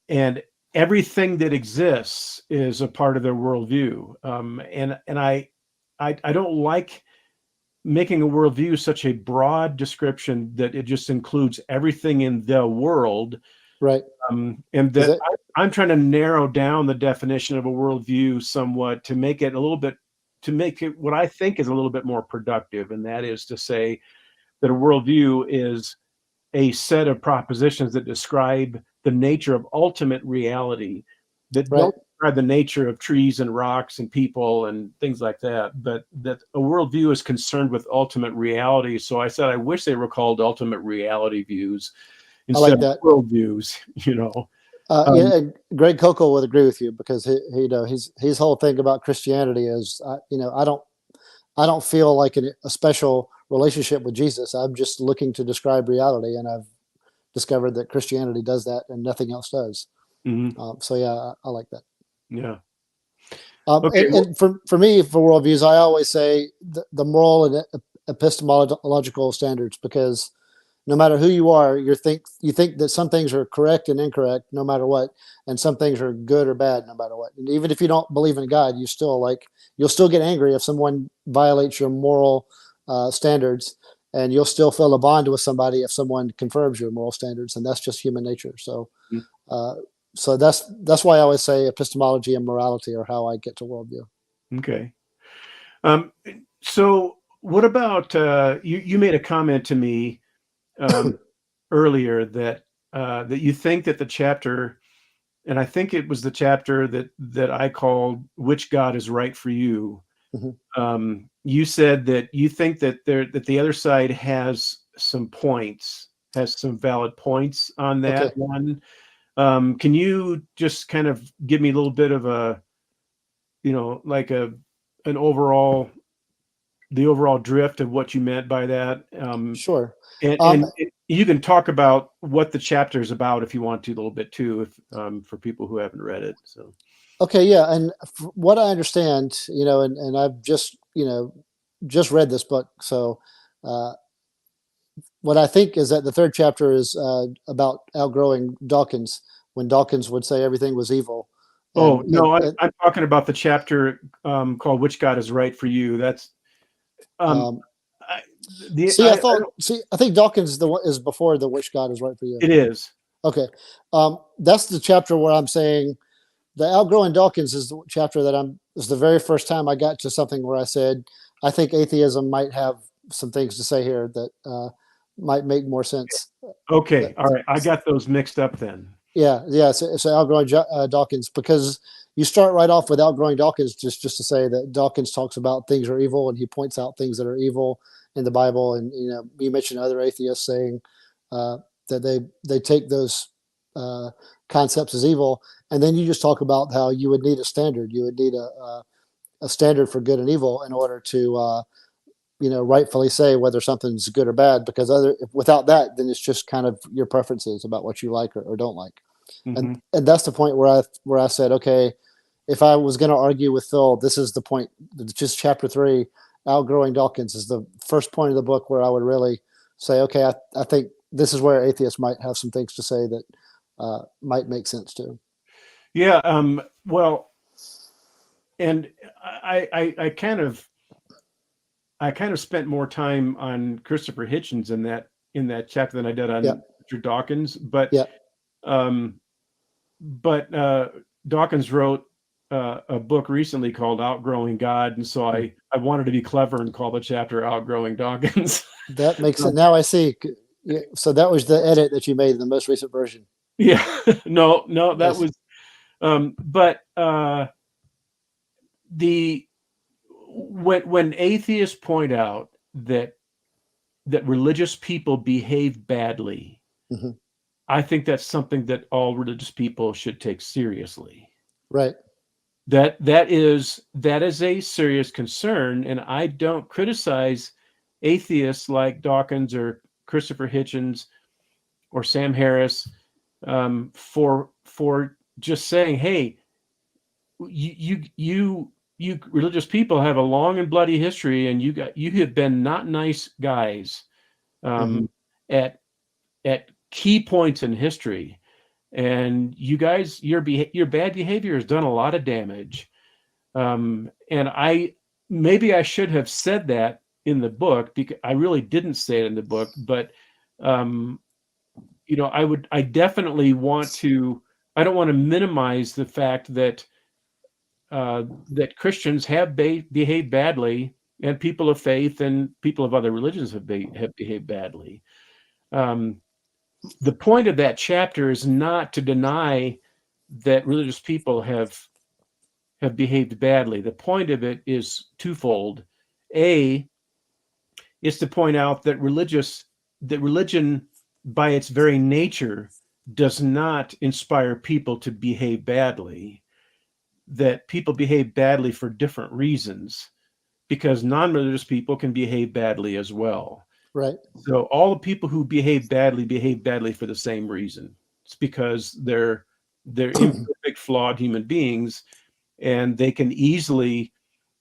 And everything that exists is a part of their worldview. And I don't like making a worldview such a broad description that it just includes everything in the world. Right. And that I'm trying to narrow down the definition of a worldview somewhat to make it what I think is a little bit more productive. And that is to say that a worldview is a set of propositions that describe the nature of ultimate reality, that don't describe the nature of trees and rocks and people and things like that, but that a worldview is concerned with ultimate reality. So I said, I wish they were called ultimate reality views instead of worldviews, Yeah, Um, and Greg Kokel would agree with you because his whole thing about Christianity is, I don't feel like a special relationship with Jesus. I'm just looking to describe reality, and I've discovered that Christianity does that, and nothing else does. mhm, So yeah, I like that. yeah. And, Okay. Well, and for me, for worldviews, I always say the moral and epistemological standards, because no matter who you are, you think that some things are correct and incorrect no matter what, and some things are good or bad no matter what. And even if you don't believe in God, you'll still get angry if someone violates your moral standards, and you'll still feel a bond with somebody if someone confirms your moral standards, and that's just human nature. mm, Uh, so that's why I always say epistemology and morality are how I get to worldview. okay. Um, so what about you made a comment to me um, earlier that you think that the chapter, and I think it was the chapter that I called "Which God is Right for You." Mhm. You said that you think that the other side has some valid points on that Okay, one. Can you just kind of give me a little bit of a, like an overall the overall drift of what you meant by that? sure. And Um, you can talk about what the chapter is about if you want to a little bit too, if for people who haven't read it. So Okay, yeah, and what I understand, and I've just read this book, so uh, what I think is that the third chapter is about outgrowing Dawkins, when Dawkins would say everything was evil, oh and no, I'm talking about the chapter called "Which God is Right for You." That's um, um, I, I don't, I think Dawkins is before the which God is right for you. it is. Okay, that's the chapter where I'm saying the outgrowing Dawkins is the chapter that is the very first time I got to something where I said I think atheism might have some things to say here that might make more sense. Okay, That, all right, I got those mixed up then. yeah, yeah. So outgrowing Dawkins, because you start right off with outgrowing Dawkins just to say that Dawkins talks about things are evil, and he points out things that are evil in the Bible, and you mentioned other atheists saying uh, that they take those uh, concepts as evil, and then you just talk about how you would need a standard, you would need a standard for good and evil in order to rightfully say whether something's good or bad, because without that, then it's just kind of your preferences about what you like or don't like. and Hmm. and that's the point where I said, okay, if I was going to argue with Phil, this is the point. Just chapter 3, outgrowing Dawkins, is the first point of the book where I would really say, okay, I think this is where atheists might have some things to say that might make sense too. Yeah. Well, and I kind of spent more time on Christopher Hitchens in that chapter than I did Yeah, on Richard Dawkins, but yeah. um, but Dawkins wrote a book recently called "Outgrowing God," and so Hmm. I wanted to be clever and call the chapter "Outgrowing Dawkins." That makes it. Now I see. Yeah, so that was the edit that you made in the most recent version. Yeah, no, that Yes. was but the when atheists point out that religious people behave badly, Hmm. I think that's something that all religious people should take seriously. Right. That is a serious concern, and I don't criticize atheists like Dawkins or Christopher Hitchens or Sam Harris for just saying, "Hey, you religious people have a long and bloody history, and you have been not nice guys Hmm. um, at key points in history, and you guys your bad behavior has done a lot of damage." And maybe I should have said that in the book, because I really didn't say it in the book, but um, I definitely want to. I don't want to minimize the fact that Christians have behaved badly, and people of faith and people of other religions have behaved badly. Um, the point of that chapter is not to deny that religious people have behaved badly. The point of it is twofold. A is to point out that religion, by its very nature, does not inspire people to behave badly, that people behave badly for different reasons, because non-religious people can behave badly as well. Right. So all the people who behave badly for the same reason. It's because they're imperfect, flawed human beings, and they can easily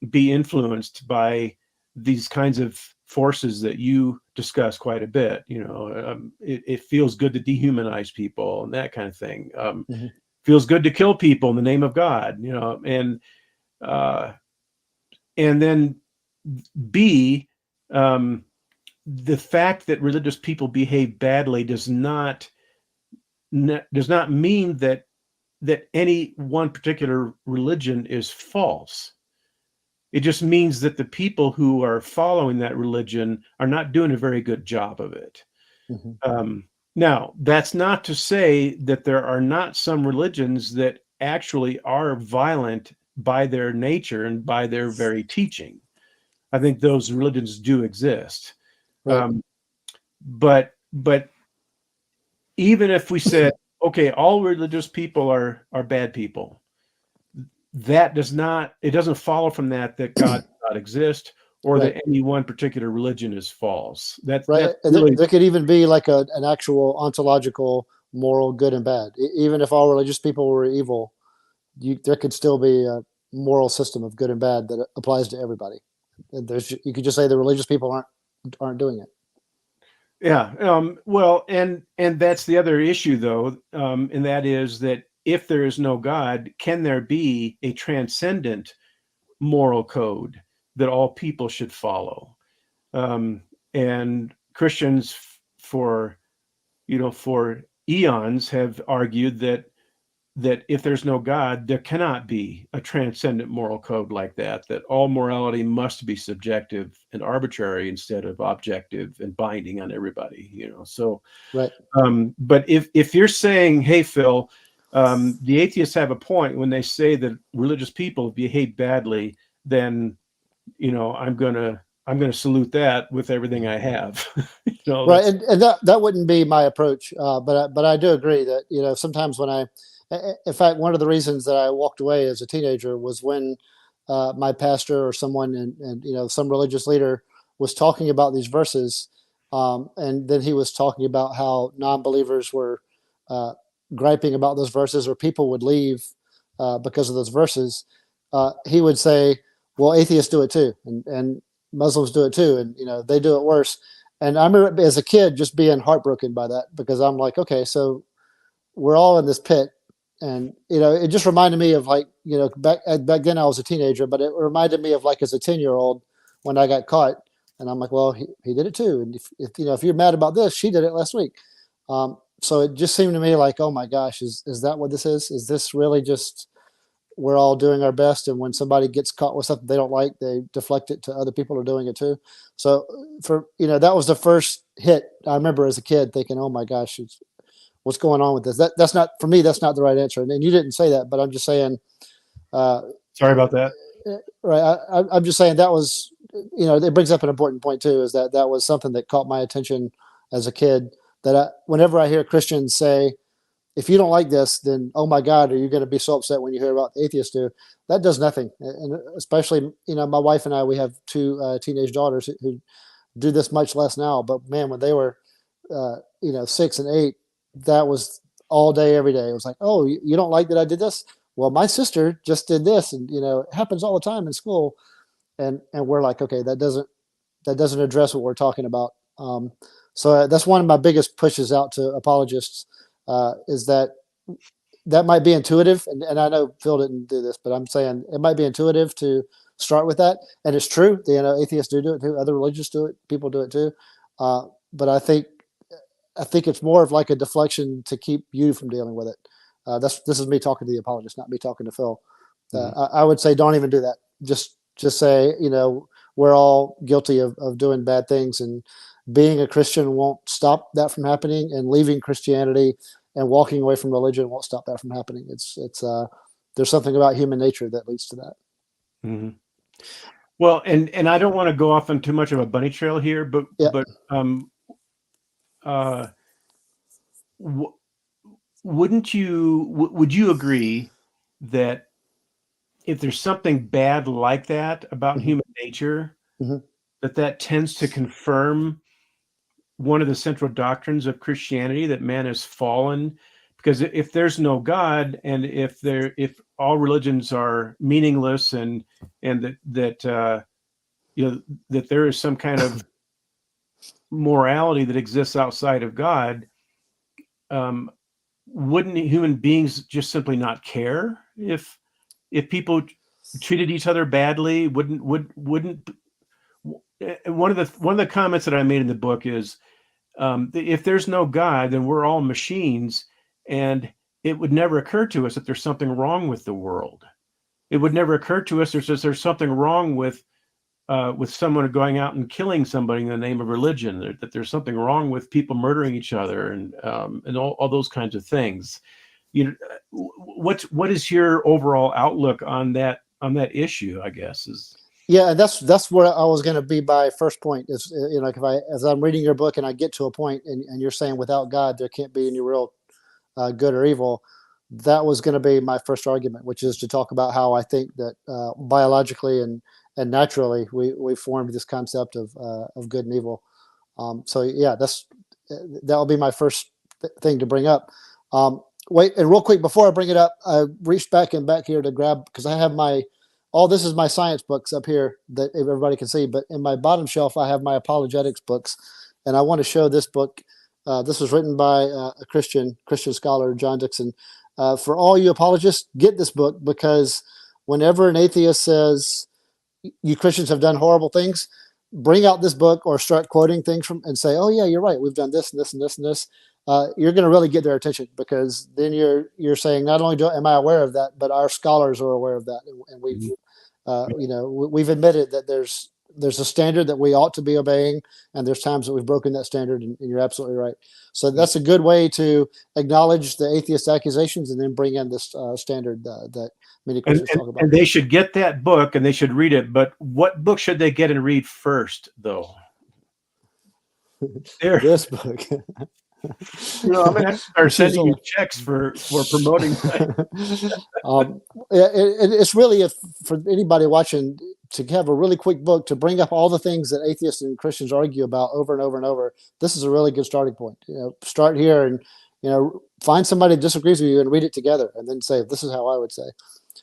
be influenced by these kinds of forces that you discuss quite a bit. It feels good to dehumanize people and that kind of thing. Mhm. Feels good to kill people in the name of God, and then B, the fact that religious people behave badly does not mean that any one particular religion is false. It just means that the people who are following that religion are not doing a very good job of it. Mhm. Now, that's not to say that there are not some religions that actually are violent by their nature and by their very teaching. I think those religions do exist. Right. Um, but even if we said, okay, all religious people are bad people, that doesn't follow from that God does not exist, or Right. that any one particular religion is false. Right. That's And really, there could even be like an actual ontological moral good and bad. Even if all religious people were evil, there could still be a moral system of good and bad that applies to everybody. And you could just say the religious people aren't doing it. yeah. Well, and that's the other issue, though, and that is that if there is no God, can there be a transcendent moral code that all people should follow? And Christians for eons have argued that if there's no God, there cannot be a transcendent moral code like that all morality must be subjective and arbitrary instead of objective and binding on everybody. So, Right. but if you're saying, hey, Phil, the atheists have a point when they say that religious people behave badly, then, I'm gonna salute that with everything I have. Right. That's And that wouldn't be my approach. But I do agree that, sometimes in fact, one of the reasons that I walked away as a teenager was when my pastor or someone and some religious leader was talking about these verses, and then he was talking about how non-believers were uh, griping about those verses, or people would leave because of those verses. He would say, "Well, atheists do it too, and Muslims do it too, and they do it worse." And I remember as a kid just being heartbroken by that, because I'm like, okay, so we're all in this pit. And it just reminded me of, like, back then I was a teenager, but it reminded me of, like, as a 10-year-old when I got caught, and I'm like, well, he did it too. And if you're mad about this, she did it last week. So it just seemed to me like, oh my gosh, is that what this is? Is this really just we're all doing our best, and when somebody gets caught with something they don't like, they deflect it to other people who are doing it too? So that was the first hit. I remember as a kid thinking, oh my gosh, what's going on with this? That's not, for me, that's not the right answer. And you didn't say that, but I'm just saying, uh, sorry about that. right. I'm just saying that was, it brings up an important point too, is that was something that caught my attention as a kid, that whenever I hear Christians say, if you don't like this, then, oh my God, are you going to be so upset when you hear about the atheists do? That does nothing. And especially, my wife and I, we have two teenage daughters who do this much less now. But man, when they were, 6 and 8, that was all day, every day. It was like, oh, you don't like that I did this? Well, my sister just did this, and it happens all the time in school. And we're like, okay, that doesn't address what we're talking about. So that's one of my biggest pushes out to apologists, is that might be intuitive, and I know Phil didn't do this, but I'm saying it might be intuitive to start with that, and it's true. Atheists do it too. Other religions do it. People do it too. But I think it's more of like a deflection to keep you from dealing with it. This is me talking to the apologist, not me talking to Phil. Mhm. I would say don't even do that. Just say, we're all guilty of doing bad things, and being a Christian won't stop that from happening, and leaving Christianity and walking away from religion won't stop that from happening. There's something about human nature that leads to that. Mhm. Well, and I don't want to go off on too much of a bunny trail here, but Yeah. but um, uh, w- would you agree that if there's something bad like that about Hmm. human nature, Hmm. that tends to confirm one of the central doctrines of Christianity, that man has fallen? Because if there's no God, and if all religions are meaningless, and that there is some kind of morality that exists outside of God, um, wouldn't human beings just simply not care if people treated each other badly? Wouldn't one of the comments that I made in the book is, if there's no God, then we're all machines, and it would never occur to us that there's something wrong with the world. It would never occur to us there's something wrong with someone going out and killing somebody in the name of religion. That there's something wrong with people murdering each other, and all those kinds of things. You know, what is your overall outlook on that issue? I guess is Yeah, and that's where I was going to be. My first point is, if as I'm reading your book and I get to a point, and you're saying without God there can't be any real good or evil, that was going to be my first argument, which is to talk about how I think that biologically and naturally we formed this concept of good and evil. So yeah, that'll be my first thing to bring up. Wait, and real quick before I bring it up, I reached back here to grab, because I have all this is my science books up here that everybody can see, but in my bottom shelf I have my apologetics books, and I want to show this book. This was written by a Christian scholar, John Dixon. For all you apologists, get this book, because whenever an atheist says you Christians have done horrible things, bring out this book or start quoting things from and say, "Oh yeah, you're right. We've done this and this and this and this." You're going to really get their attention, because then you're saying, not only am I aware of that, but our scholars are aware of that, and we've admitted that there's a standard that we ought to be obeying, and there's times that we've broken that standard, and you're absolutely right. So that's a good way to acknowledge the atheist accusations, and then bring in this standard that many and, Christians and talk about. and they should get that book, and they should read it. But what book should they get and read first, though? There, This book. I'm gonna have to start Choose sending you only. checks for promoting. um, it's really, if for anybody watching, to have a really quick book to bring up all the things that atheists and Christians argue about over and over and over. This is a really good starting point. Start here, and find somebody that disagrees with you and read it together, and then say, "This is how I would say."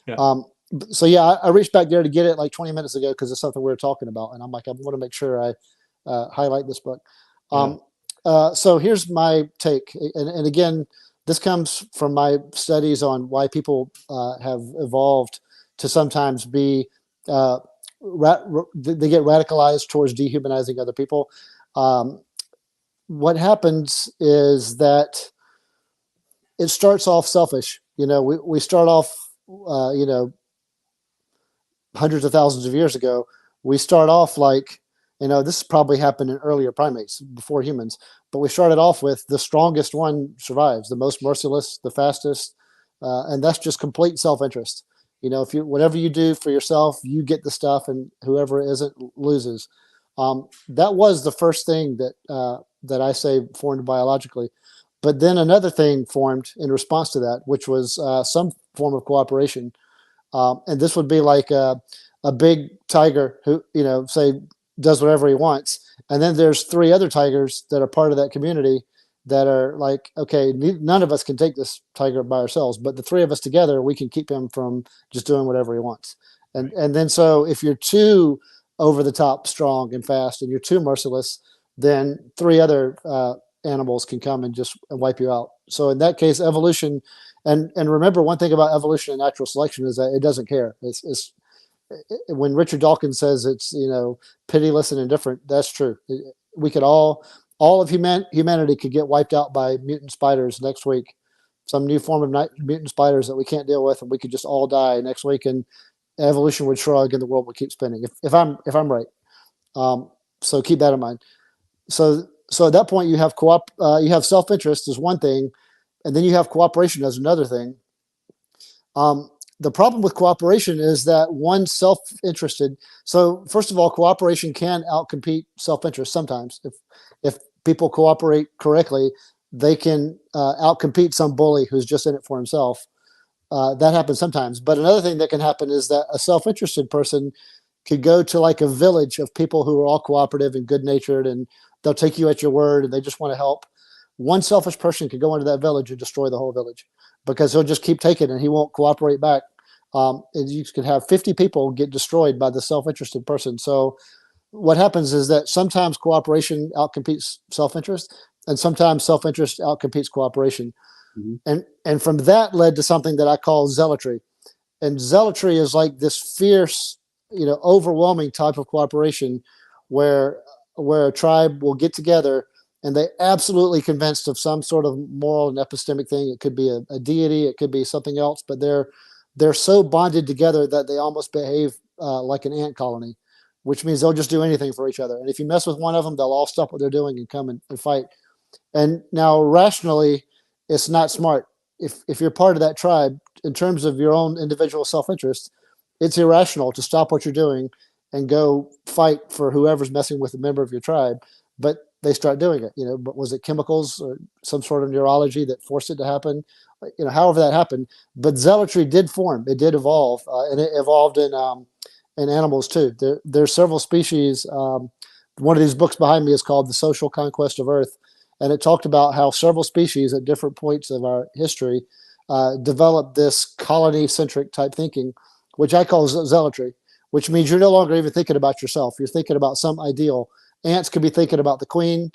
Yeah. So yeah, I reached back there to get it like 20 minutes ago, because it's something we were talking about, and I'm like, I want to make sure I highlight this book. Yeah. So here's my take, and again, this comes from my studies on why people have evolved to sometimes be they get radicalized towards dehumanizing other people. What happens is that it starts off selfish. We start off, hundreds of thousands of years ago. We start off like, this probably happened in earlier primates before humans, but we started off with the strongest one survives, the most merciless, the fastest, and that's just complete self-interest. If whatever you do for yourself, you get the stuff, and whoever isn't loses. That was the first thing that I say formed biologically. But then another thing formed in response to that, which was some form of cooperation. And this would be like a big tiger who, say, does whatever he wants. And then there's three other tigers that are part of that community that are like, okay, none of us can take this tiger by ourselves, but the three of us together, we can keep him from just doing whatever he wants. And then so if you're too over the top strong and fast, and you're too merciless, then three other animals can come and just wipe you out. So in that case, evolution, and remember, one thing about evolution and natural selection is that it doesn't care. When Richard Dawkins says it's pitiless and indifferent, that's true. We could all of humanity could get wiped out by mutant spiders next week, some new form of mutant spiders that we can't deal with, and we could just all die next week, and evolution would shrug and the world would keep spinning. If I'm right, so keep that in mind. So at that point, you have you have self-interest as one thing, and then you have cooperation as another thing. The problem with cooperation is that one's self-interested. So first of all, cooperation can outcompete self-interest sometimes. If people cooperate correctly, they can outcompete some bully who's just in it for himself. That happens sometimes. But another thing that can happen is that a self-interested person could go to like a village of people who are all cooperative and good-natured, and they'll take you at your word and they just want to help. One selfish person could go into that village and destroy the whole village because he'll just keep taking and he won't cooperate back. And you could have 50 people get destroyed by the self-interested person. So what happens is that sometimes cooperation outcompetes self-interest, and sometimes self-interest outcompetes cooperation. Mhm. And from that led to something that I call zealotry. And zealotry is like this fierce, overwhelming type of cooperation where a tribe will get together and they absolutely convinced of some sort of moral and epistemic thing. It could be a deity, it could be something else, but they're so bonded together that they almost behave like an ant colony, which means they'll just do anything for each other. And if you mess with one of them, they'll all stop what they're doing and come and fight. And now rationally, it's not smart. If you're part of that tribe, in terms of your own individual self-interest, it's irrational to stop what you're doing and go fight for whoever's messing with a member of your tribe. But they start doing it. But was it chemicals or some sort of neurology that forced it to happen? However that happened. But zealotry did form. It did evolve, and it evolved in animals too. There's several species. One of these books behind me is called The Social Conquest of Earth, and it talked about how several species at different points of our history developed this colony-centric type thinking, which I call zealotry, which means you're no longer even thinking about yourself. You're thinking about some ideal. Ants could be thinking about the queen.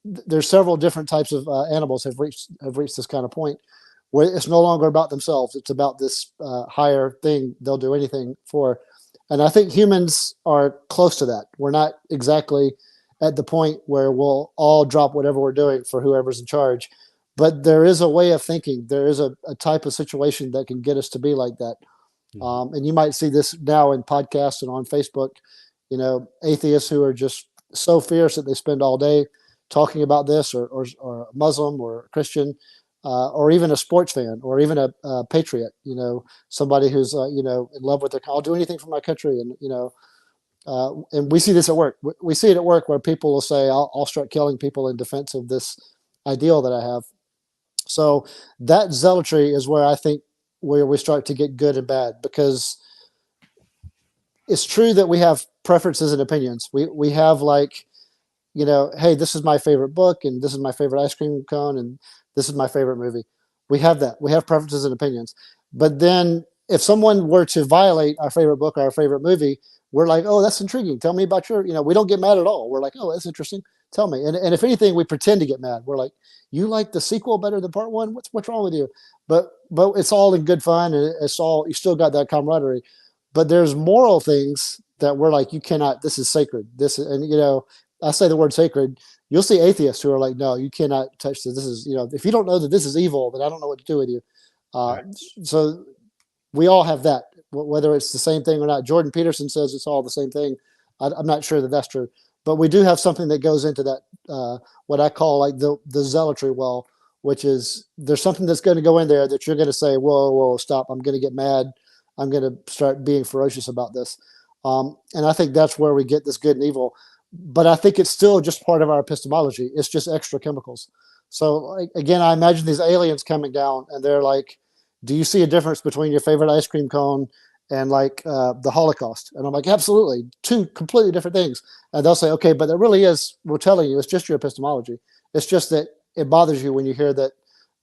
There's several different types of animals have reached this kind of point where it's no longer about themselves. It's about this higher thing they'll do anything for. And I think humans are close to that. We're not exactly at the point where we'll all drop whatever we're doing for whoever's in charge. But there is a way of thinking. There is a type of situation that can get us to be like that. And you might see this now in podcasts and on Facebook, atheists who are just so fierce that they spend all day talking about this, or a Muslim or a Christian, or even a sports fan, or even a patriot, somebody who's, in love with I'll do anything for my country. And we see this at work. We see it at work where people will say, I'll start killing people in defense of this ideal that I have. So that zealotry is where I think where we start to get good and bad, because it's true that we have preferences and opinions. We have like, hey, this is my favorite book, and this is my favorite ice cream cone, and this is my favorite movie. We have that. We have preferences and opinions. But then if someone were to violate our favorite book or our favorite movie, we're like, oh, that's intriguing. Tell me about your, we don't get mad at all. We're like, oh, that's interesting. Tell me. And if anything, we pretend to get mad. We're like, you like the sequel better than part one? What's wrong with you? But it's all in good fun, and it's all, you still got that camaraderie. But there's moral things that we're like, you cannot, this is sacred. And I say the word sacred, you'll see atheists who are like, no, you cannot touch this. This is, if you don't know that this is evil, then I don't know what to do with you. Right. So we all have that, whether it's the same thing or not. Jordan Peterson says it's all the same thing. I'm not sure that that's true, but we do have something that goes into that, what I call like the zealotry well, which is there's something that's going to go in there that you're going to say, whoa, stop. I'm going to get mad. I'm going to start being ferocious about this. And I think that's where we get this good and evil. But I think it's still just part of our epistemology. It's just extra chemicals. So again, I imagine these aliens coming down and they're like, do you see a difference between your favorite ice cream cone and like the Holocaust? And I'm like, absolutely. Two completely different things. And they'll say, okay, but it really is, we're telling you, it's just your epistemology. It's just that it bothers you when you hear that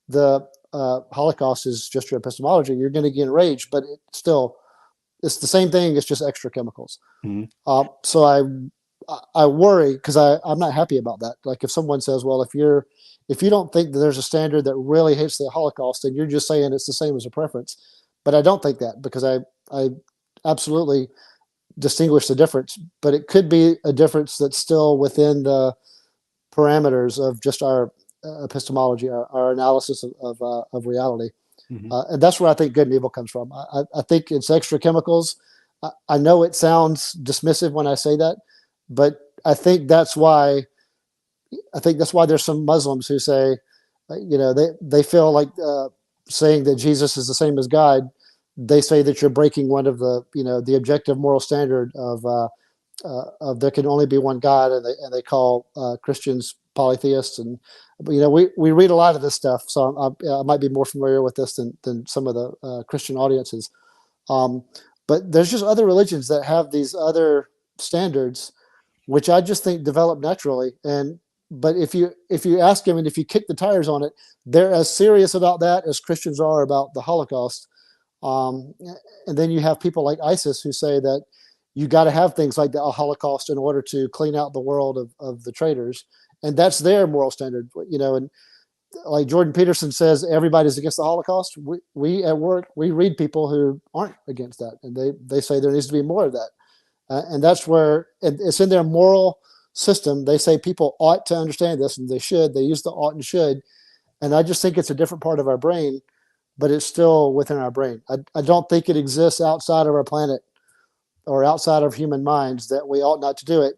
the Holocaust is just your epistemology. You're going to get enraged, but it's the same thing. It's just extra chemicals. Mm-hmm. So I worry because I'm not happy about that. Like if someone says, well, if you don't think that there's a standard that really hates the Holocaust, then you're just saying it's the same as a preference. But I don't think that, because I absolutely distinguish the difference, but it could be a difference that's still within the parameters of just our epistemology, our analysis of reality. Mm-hmm. And that's where I think good and evil comes from. I think it's extra chemicals. I know it sounds dismissive when I say that, but I think that's why there's some Muslims who say, they feel like saying that Jesus is the same as God. They say that you're breaking one of the, the objective moral standard of of there can only be one God, and they call Christians polytheists. And we read a lot of this stuff, so I might be more familiar with this than some of the Christian audiences. Um, but there's just other religions that have these other standards, which I just think develop naturally. But if you ask them and if you kick the tires on it, they're as serious about that as Christians are about the Holocaust. Um, and then you have people like ISIS who say that you got to have things like the Holocaust in order to clean out the world of the traitors, and that's their moral standard. And like Jordan Peterson says, everybody's against the Holocaust. We at work, we read people who aren't against that, and they say there needs to be more of that. And that's where it's in their moral system. They say people ought to understand this, and they should. They use the ought and should. And I just think it's a different part of our brain, but it's still within our brain. I don't think it exists outside of our planet or outside of human minds that we ought not to do it,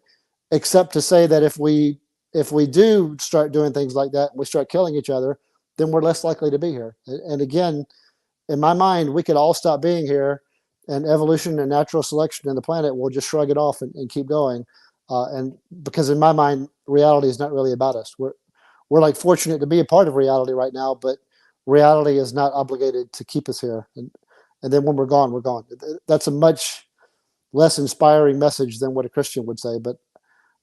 except to say that if we do start doing things like that, and we start killing each other, then we're less likely to be here. And again, in my mind, we could all stop being here, and evolution and natural selection in the planet will just shrug it off and keep going. And because in my mind, reality is not really about us. We're like fortunate to be a part of reality right now, but reality is not obligated to keep us here. And then when we're gone, we're gone. That's a much less inspiring message than what a Christian would say. But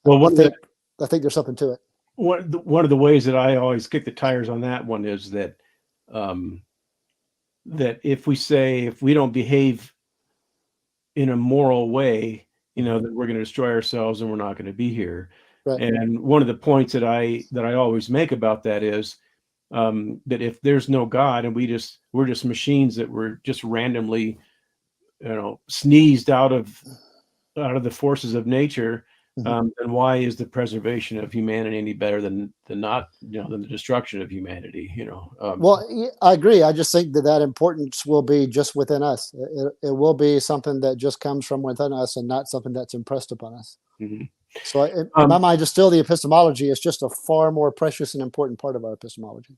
Well, I think there's something to it. One of the ways that I always kick the tires on that one is that that if we don't behave in a moral way, that we're going to destroy ourselves and we're not going to be here. Right. And one of the points that I always make about that is that if there's no God and we're just machines that were just randomly, sneezed out of the forces of nature, then why is the preservation of humanity any better than not, than the destruction of humanity? Well, I agree. I just think that importance will be just within us. It will be something that just comes from within us and not something that's impressed upon us. Mm-hmm. So in my mind, just still the epistemology is just a far more precious and important part of our epistemology.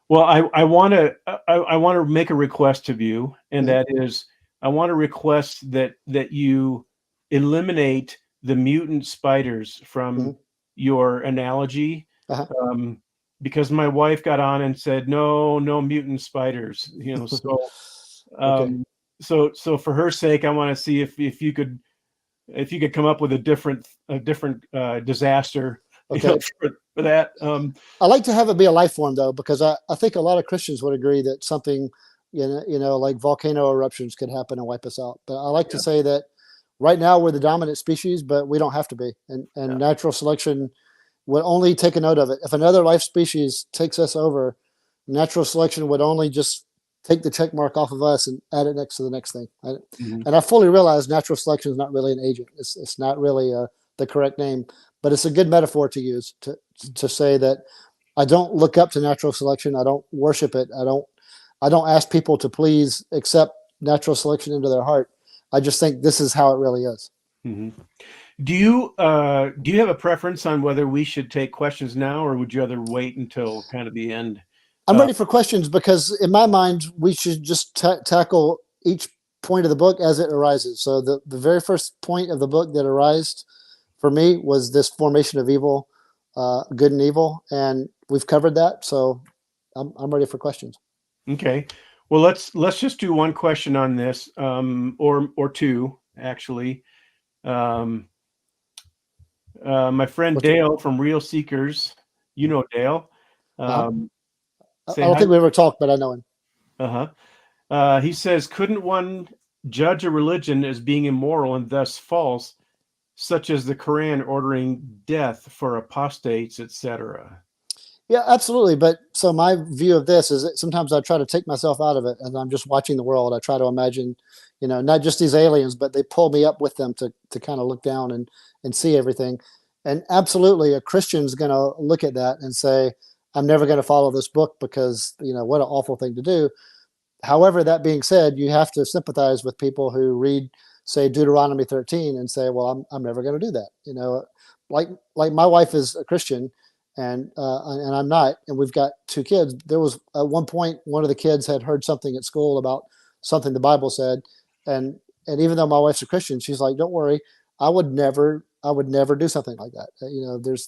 Well, I want to make a request of you, and that is, I want to request that you eliminate the mutant spiders from your analogy, because my wife got on and said no mutant spiders. So for her sake, I want to see if you could come up with a different disaster. Okay. For that. I like to have it be a life form, though, because I think a lot of Christians would agree that something, like volcano eruptions could happen and wipe us out. But I like to say that right now we're the dominant species, but we don't have to be. And natural selection would only take a note of it. If another life species takes us over, natural selection would only just take the check mark off of us and add it next to the next thing. And I fully realize natural selection is not really an agent. It's not really the correct name, but it's a good metaphor to use to say that I don't look up to natural selection. I don't worship it. I don't ask people to please accept natural selection into their heart. I just think this is how it really is. Mm-hmm. Do you have a preference on whether we should take questions now, or would you rather wait until kind of the end? I'm ready for questions, because in my mind, we should just tackle each point of the book as it arises. So the very first point of the book that arose for me was this formation of evil, good and evil, and we've covered that. So I'm ready for questions. Okay. Well, let's just do one question on this, or two actually. My friend Dale from Real Seekers, Dale. I don't think we ever talked, but I know him. He says, couldn't one judge a religion as being immoral and thus false, such as the Quran ordering death for apostates, etc.? Yeah, absolutely. But so my view of this is that sometimes I try to take myself out of it, and I'm just watching the world. I try to imagine, not just these aliens, but they pull me up with them to kind of look down and see everything. And absolutely, a Christian's going to look at that and say, I'm never going to follow this book because, what an awful thing to do. However, that being said, you have to sympathize with people who read, say, Deuteronomy 13 and say, well, I'm never going to do that. Like my wife is a Christian, and I'm not, and we've got two kids. There was at one point, one of the kids had heard something at school about something the Bible said. And even though my wife's a Christian, she's like, don't worry, I would never do something like that.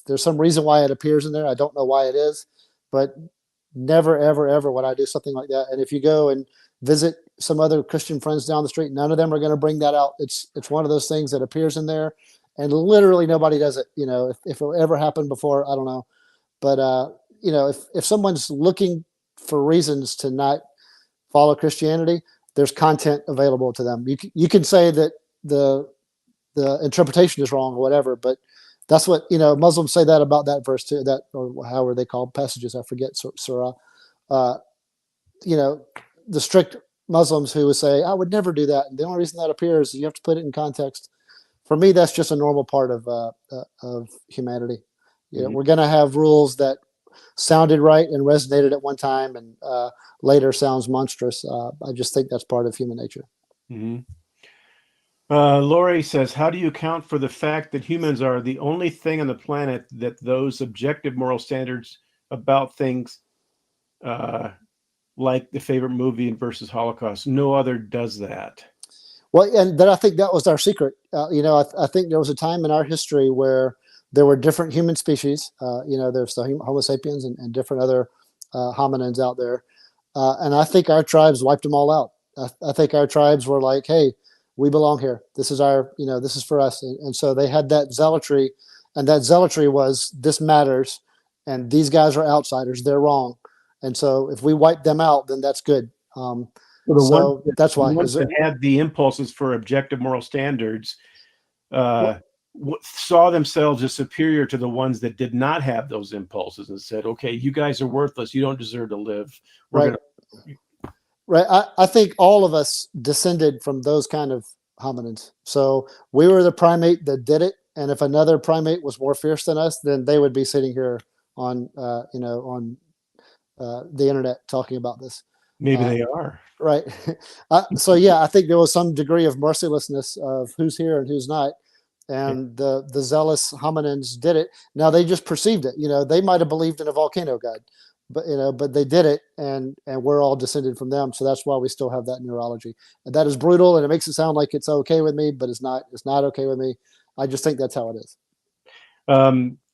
There's some reason why it appears in there. I don't know why it is, but never, ever, ever would I do something like that. And if you go and visit some other Christian friends down the street, none of them are going to bring that out. It's one of those things that appears in there, and literally nobody does it. If it ever happened before, I don't know. But if someone's looking for reasons to not follow Christianity, there's content available to them. You can say that the interpretation is wrong or whatever, but that's what Muslims say that about that verse too. That, or however they call passages, I forget, surah. Uh, the strict Muslims who would say, I would never do that, and the only reason that appears is you have to put it in context. For me, that's just a normal part of humanity. We're going to have rules that sounded right and resonated at one time, and later sounds monstrous. I just think that's part of human nature. Mm-hmm. Lori says, how do you account for the fact that humans are the only thing on the planet that those objective moral standards about things like the favorite movie versus Holocaust, no other does that? Well, and then I think that was our secret. I think there was a time in our history where there were different human species. There's the Homo sapiens and different other hominins out there. And I think our tribes wiped them all out. I think our tribes were like, hey, we belong here. This is this is for us. And so they had that zealotry, and that zealotry was, this matters, and these guys are outsiders. They're wrong. And so if we wipe them out, then that's good. That's why. The ones that had the impulses for objective moral standards saw themselves as superior to the ones that did not have those impulses and said, okay, you guys are worthless. You don't deserve to live. Right. I think all of us descended from those kind of hominins. So we were the primate that did it. And if another primate was more fierce than us, then they would be sitting here on the internet talking about this. Maybe they are. Right. So yeah, I think there was some degree of mercilessness of who's here and who's not. And the zealous hominins did it. Now they just perceived it. They might have believed in a volcano god, but they did it, and we're all descended from them. So that's why we still have that neurology. And that is brutal, and it makes it sound like it's okay with me, but it's not. It's not okay with me. I just think that's how it is.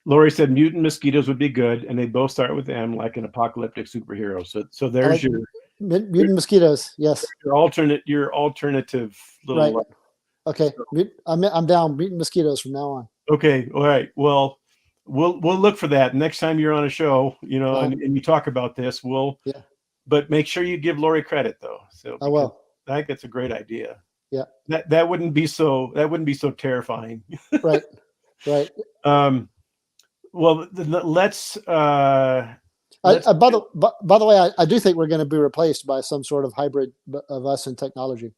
Lori said mutant mosquitoes would be good, and they both start with M, like an apocalyptic superhero. So there's your mutant mosquitoes. Yes. Your alternative little. Right. Okay. I'm down. Mutant mosquitoes from now on. Okay. All right. Well, we'll look for that next time you're on a show, and you talk about this. But make sure you give Lori credit though. So I will. I think that's a great idea. Yeah. That wouldn't be so terrifying. Right. Right. Well, let's. By the way, I do think we're going to be replaced by some sort of hybrid of us and technology.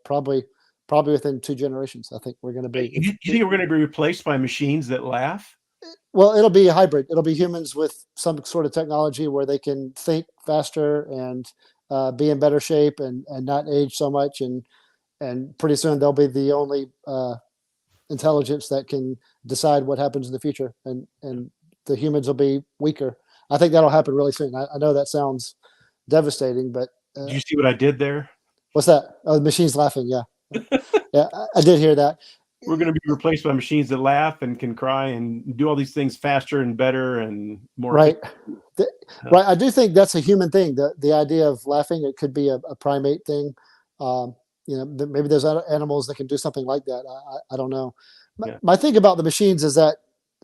Probably within 2 generations. I think we're going to be. You think we're going to be replaced by machines that laugh? Well, it'll be a hybrid. It'll be humans with some sort of technology where they can think faster and be in better shape and not age so much. And pretty soon they'll be the only intelligence that can decide what happens in the future, and the humans will be weaker. I think that'll happen really soon. I know that sounds devastating, but did you see what I did there? What's that? Oh, the machine's laughing. Yeah. Yeah, I did hear that. We're going to be replaced by machines that laugh and can cry and do all these things faster and better and more. Right. Right. I do think that's a human thing. The idea of laughing, it could be a primate thing. Maybe there's other animals that can do something like that. I don't know. My thing about the machines is that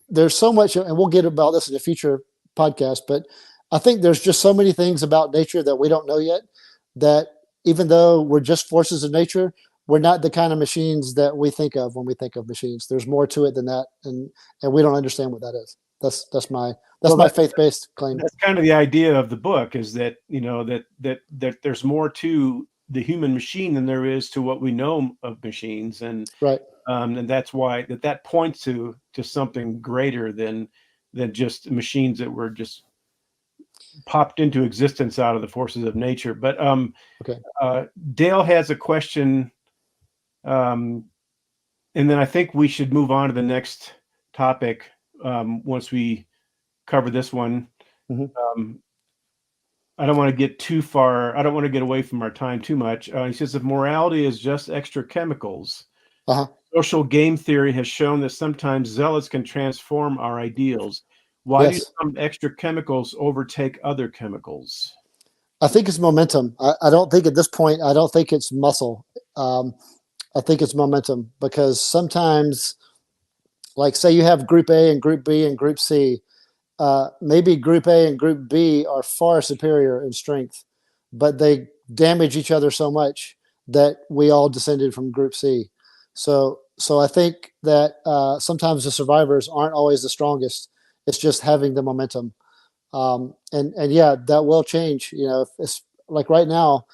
there's so much, and we'll get about this in a future podcast, but I think there's just so many things about nature that we don't know yet, that even though we're just forces of nature, we're not the kind of machines that we think of when we think of machines. There's more to it than that, and we don't understand what that is. That's my faith-based claim. That's kind of the idea of the book, is that that there's more to the human machine than there is to what we know of machines, and right. And that's why that points to something greater than just machines that were just popped into existence out of the forces of nature. But Dale has a question. And then I think we should move on to the next topic once we cover this one. Mm-hmm. I don't want to get too far. I don't want to get away from our time too much. He says, if morality is just extra chemicals, social game theory has shown that sometimes zealots can transform our ideals. Why do Yes. some extra chemicals overtake other chemicals? I think it's momentum. I don't think at this point, I don't think it's muscle. Um, I think it's momentum because sometimes, like, say you have Group A and Group B and Group C, maybe Group A and Group B are far superior in strength, but they damage each other so much that we all descended from Group C. So I think that sometimes the survivors aren't always the strongest. It's just having the momentum. And yeah, that will change. You know, if it's like right now,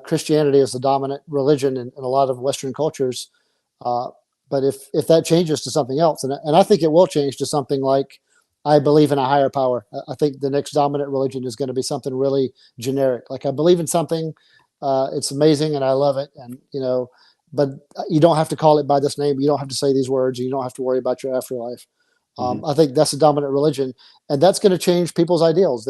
Christianity is the dominant religion in a lot of Western cultures. Uh, but if that changes to something else, and I think it will change to something like, I believe in a higher power. I think the next dominant religion is going to be something really generic. Like, I believe in something, it's amazing and I love it, and but you don't have to call it by this name. You don't have to say these words. You don't have to worry about your afterlife. Mhm. I think that's a dominant religion, and that's going to change people's ideals.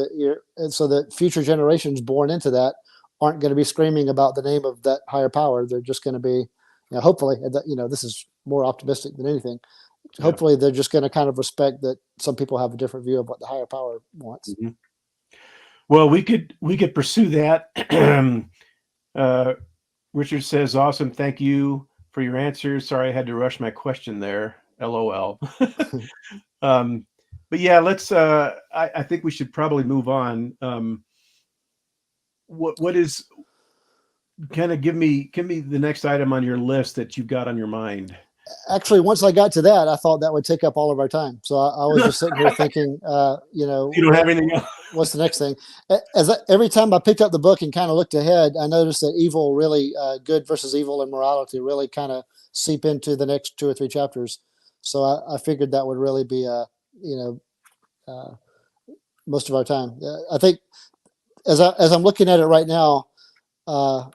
So that future generations born into that aren't going to be screaming about the name of that higher power. They're just going to be, hopefully, this is more optimistic than anything. Yeah. Hopefully, they're just going to kind of respect that some people have a different view of what the higher power wants. Mhm. Well, we could pursue that. uh, Richard says, "Awesome, thank you for your answers. Sorry, I had to rush my question there. LOL." um, but yeah, let's. I think we should probably move on. What is kind of give me the next item on your list that you've got on your mind? Actually, once I got to that, I thought that would take up all of our time. So I was just sitting here thinking, You don't have anything else? what's the next thing? Every time I picked up the book and kind of looked ahead, I noticed that evil really, good versus evil and morality really kind of seep into the next two or three chapters. So I figured that would really be, you know, uh, most of our time. I think as I'm looking at it right now, uh,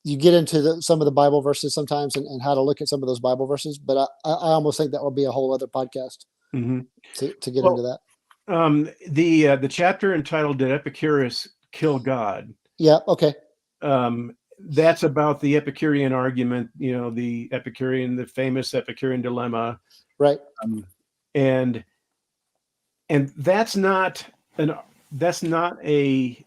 you get into some of the Bible verses sometimes, and how to look at some of those Bible verses. But I almost think that would be a whole other podcast Hmm. to get into Well, that. the chapter entitled "Did Epicurus Kill God?" Yeah. Okay. That's about the Epicurean argument. The famous Epicurean dilemma, Right. um, and an that's not a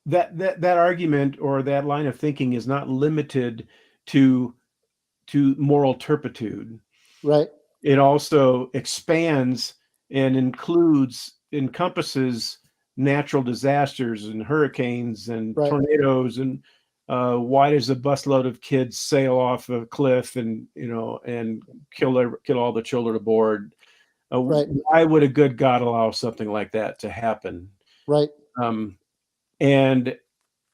that argument or that line of thinking is not limited to moral turpitude. Right. It also expands and encompasses natural disasters and hurricanes and Right. tornadoes, and why does a busload of kids sail off a cliff and kill all the children aboard? Right. Why would a good God allow something like that to happen? Right. Um, and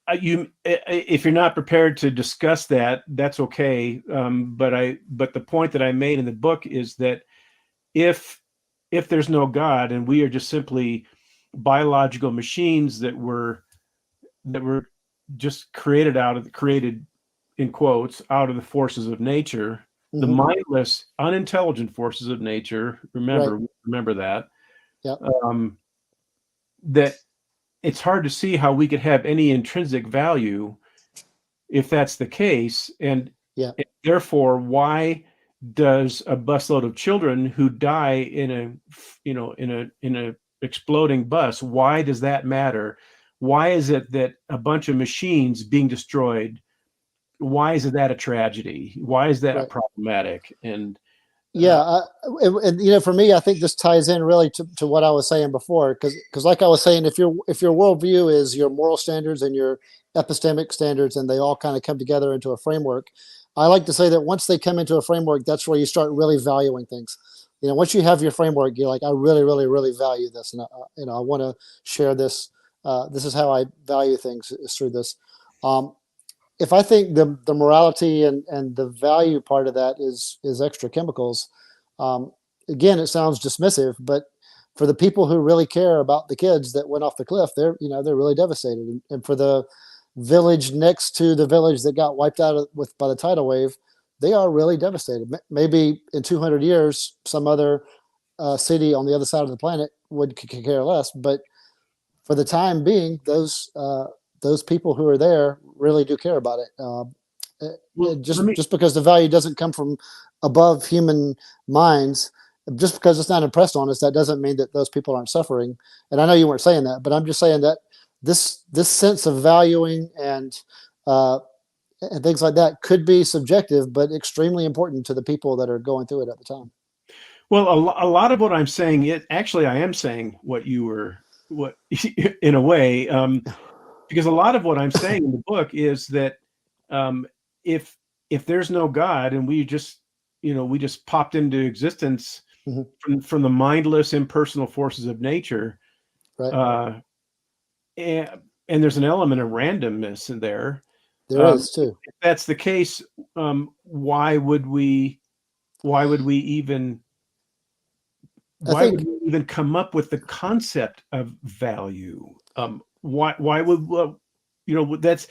if you're not prepared to discuss that, that's okay. But the point that I made in the book is that if there's no God and we are just simply biological machines that were just created in quotes out of the forces of nature, the Hmm. mindless, unintelligent forces of nature. Right. Remember that. Yeah. Um, that it's hard to see how we could have any intrinsic value if that's the case, Yeah. and therefore, why does a busload of children who die in a exploding bus, why does that matter? Why is it that a bunch of machines being destroyed, why is that a tragedy? Why is that Right. problematic? And Yeah. And for me, I think this ties in really to what I was saying before, because like I was saying, if your worldview is your moral standards and your epistemic standards, and they all kind of come together into a framework, I like to say that once they come into a framework, that's where you start really valuing things. Once you have your framework, you're like, I really, really, really value this, and I want to share this. This is how I value things, is through this. Um, if I think the morality and the value part of that is extra chemicals, um, again, it sounds dismissive, but for the people who really care about the kids that went off the cliff, they're really devastated, and for the village next to the village that got wiped out by the tidal wave, they are really devastated. Maybe in 200 years, some other city on the other side of the planet would care less, but for the time being, those people who are there really do care about it. Well, let me Just because the value doesn't come from above human minds, just because it's not impressed on us, that doesn't mean that those people aren't suffering. And I know you weren't saying that, but I'm just saying that this sense of valuing uh, and things like that could be subjective, but extremely important to the people that are going through it at the time. Well, a lot of what I'm saying, actually, I am saying what you were, what in a way, because a lot of what I'm saying in the book is that um, if there's no God and we just, we just popped into existence Mhm. from the mindless, impersonal forces of nature, Right. uh, and, there's an element of randomness in there. There is too. If that's the case, why would we? Why would we even? I Why would think we even come up with the concept of value? Why would that's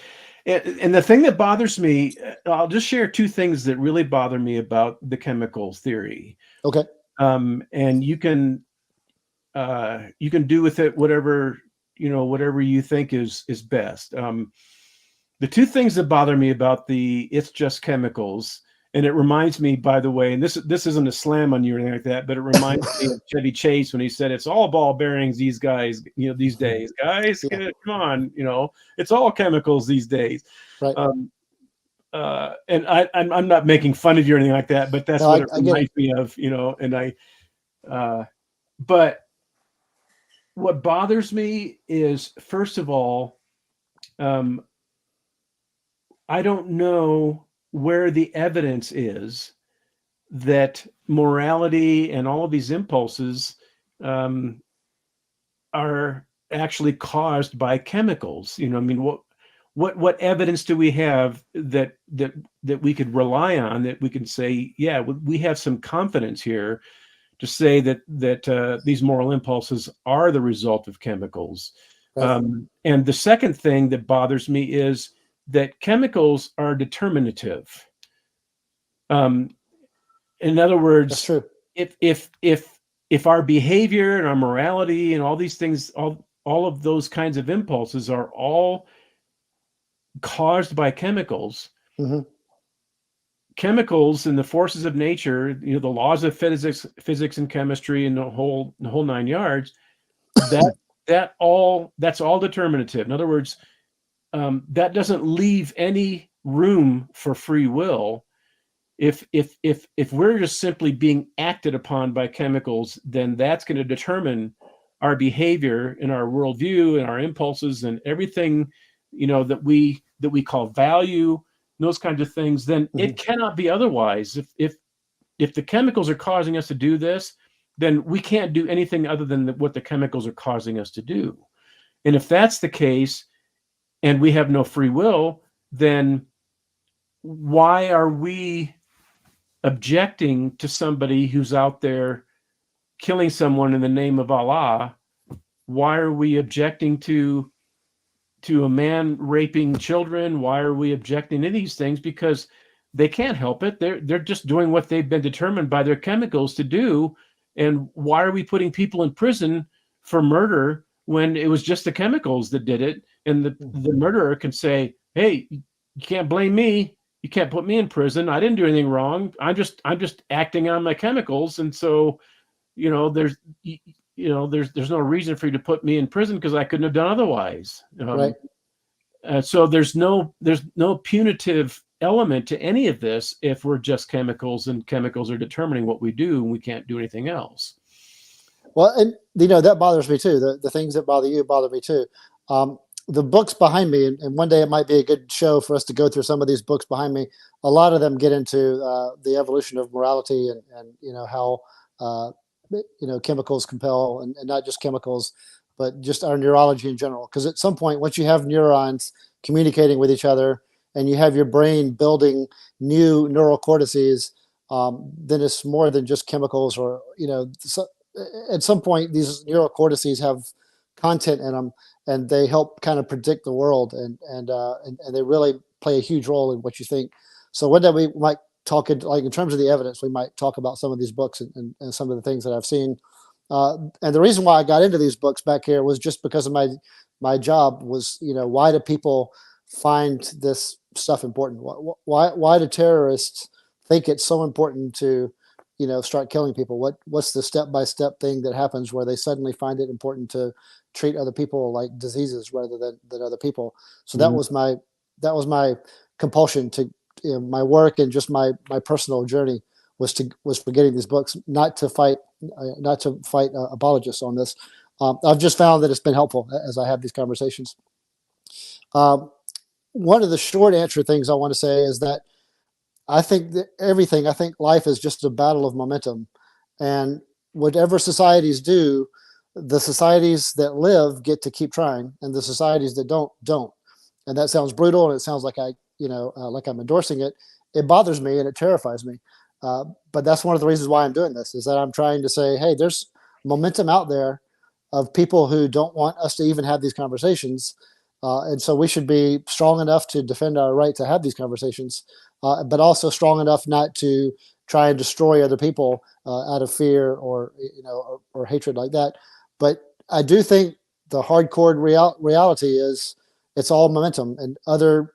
and the thing that bothers me. I'll just share two things that really bother me about the chemical theory. okay. And you can do with it whatever whatever you think is best. The two things that bother me about the it's just chemicals, and it reminds me, by the way, and this isn't a slam on you or anything like that, but it reminds me of Chevy Chase when he said it's all ball bearings these guys, these days. Guys, Yeah. come on, it's all chemicals these days. Right. Um, and I'm not making fun of you or anything like that, but that's No, what it I get it. reminds me of, and but what bothers me is, first of all, um, I don't know where the evidence is that morality and all of these impulses um, are actually caused by chemicals. I mean, what evidence do we have that we could rely on, that we can say, yeah, we have some confidence here to say that these moral impulses are the result of chemicals. Right. And the second thing that bothers me is that chemicals are determinative. Um, in other That's words, true. if our behavior and our morality and all these things, all of those kinds of impulses are all caused by chemicals, Hmm. chemicals and the forces of nature, the laws of physics and chemistry and the whole nine yards, that that's all determinative. In other words, that doesn't leave any room for free will. If we're just simply being acted upon by chemicals, then that's going to determine our behavior and our worldview and our impulses and everything, that we call value, those kinds of things. Then Hmm. it cannot be otherwise. If the chemicals are causing us to do this, then we can't do anything other than what the chemicals are causing us to do. And if that's the case, and we have no free will, then why are we objecting to somebody who's out there killing someone in the name of Allah? Why are we objecting to a man raping children? Why are we objecting to these things? Because they can't help it. They're just doing what they've been determined by their chemicals to do. And why are we putting people in prison for murder when it was just the chemicals that did it? And the murderer can say, "Hey, you can't blame me. You can't put me in prison. I didn't do anything wrong. I'm just acting on my chemicals." And so, there's there's no reason for you to put me in prison because I couldn't have done otherwise. Right. So there's no punitive element to any of this if we're just chemicals and chemicals are determining what we do and we can't do anything else. Well, and that bothers me too. The things that bother you bother me too. Um, the books behind me, and one day it might be a good show for us to go through some of these books behind me. A lot of them get into the evolution of morality and how uh, chemicals compel, and not just chemicals, but just our neurology in general. Because at some point, once you have neurons communicating with each other, and you have your brain building new neural cortices, then it's more than just chemicals, or so, at some point these neural cortices have content in them, and they help kind of predict the world, and they really play a huge role in what you think. So one day we might talk in terms of the evidence, we might talk about some of these books, and some of the things that I've seen. And the reason why I got into these books back here was just because of my job was, why do people find this stuff important? Why do terrorists think it's so important to, start killing people? What's the step-by-step thing that happens where they suddenly find it important to treat other people like diseases rather than other people? So Mhm. that was my compulsion to, my work and just my personal journey was for getting these books, not to fight apologists on this. I've just found that it's been helpful as I have these conversations. Um, One of the short answer things I want to say is that I think life is just a battle of momentum. And whatever societies do, the societies that live get to keep trying, and the societies that don't. And that sounds brutal, and it sounds like like I'm endorsing it. It bothers me and it terrifies me. But that's one of the reasons why I'm doing this, is that I'm trying to say, hey, there's momentum out there of people who don't want us to even have these conversations. And so we should be strong enough to defend our right to have these conversations, but also strong enough not to try and destroy other people out of fear or or hatred like that. But I do think the hardcore reality is it's all momentum, and other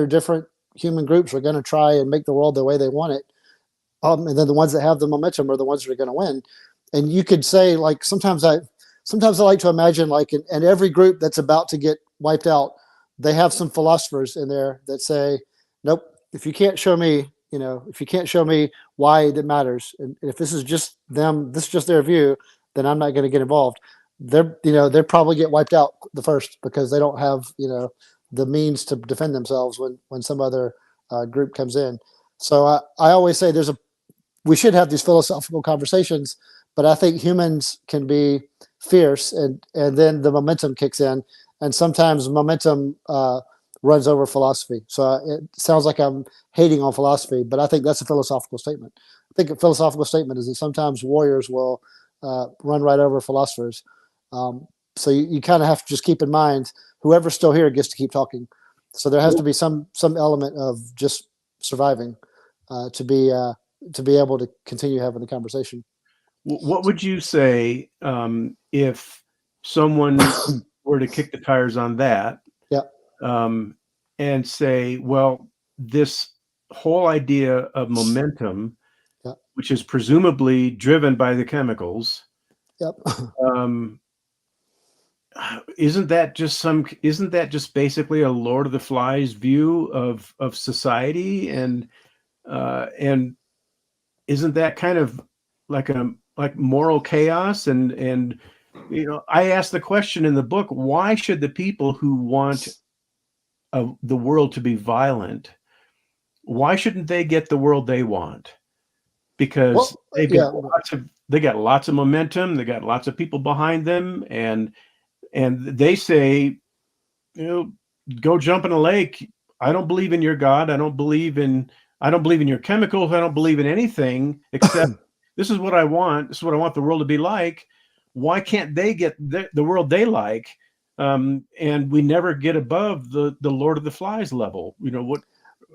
different human groups are going to try and make the world the way they want it. And then the ones that have the momentum are the ones that are going to win. And you could say, like, sometimes I like to imagine, like, in every group that's about to get wiped out, they have some philosophers in there that say, nope, if you can't show me, if you can't show me why it matters, and if this is just them, this is just their view, then I'm not going to get involved. They're probably get wiped out the first because they don't have, the means to defend themselves when some other group comes in. So I always say we should have these philosophical conversations, but I think humans can be fierce, and then the momentum kicks in, and sometimes momentum runs over philosophy. So it sounds like I'm hating on philosophy, but I think that's a philosophical statement. I think a philosophical statement is that sometimes warriors will run right over philosophers. So you kind of have to just keep in mind whoever's still here gets to keep talking. So there has to be some element of just surviving to be able to continue having the conversation. What would you say if someone were to kick the tires on that? Yeah. And say, well, this whole idea of momentum, Yeah. which is presumably driven by the chemicals, Yep. isn't that just basically a Lord of the Flies view of society, and isn't that kind of like moral chaos? And I asked the question in the book, why should the people who want the world to be violent, why shouldn't they get the world they want? Because Well, yeah. they got lots of momentum, they got lots of people behind them, and they say, go jump in a lake. I don't believe in your God. I don't believe in your chemicals. I don't believe in anything except this is what I want. This is what I want the world to be like. Why can't they get the world they like? And we never get above the Lord of the Flies level. What?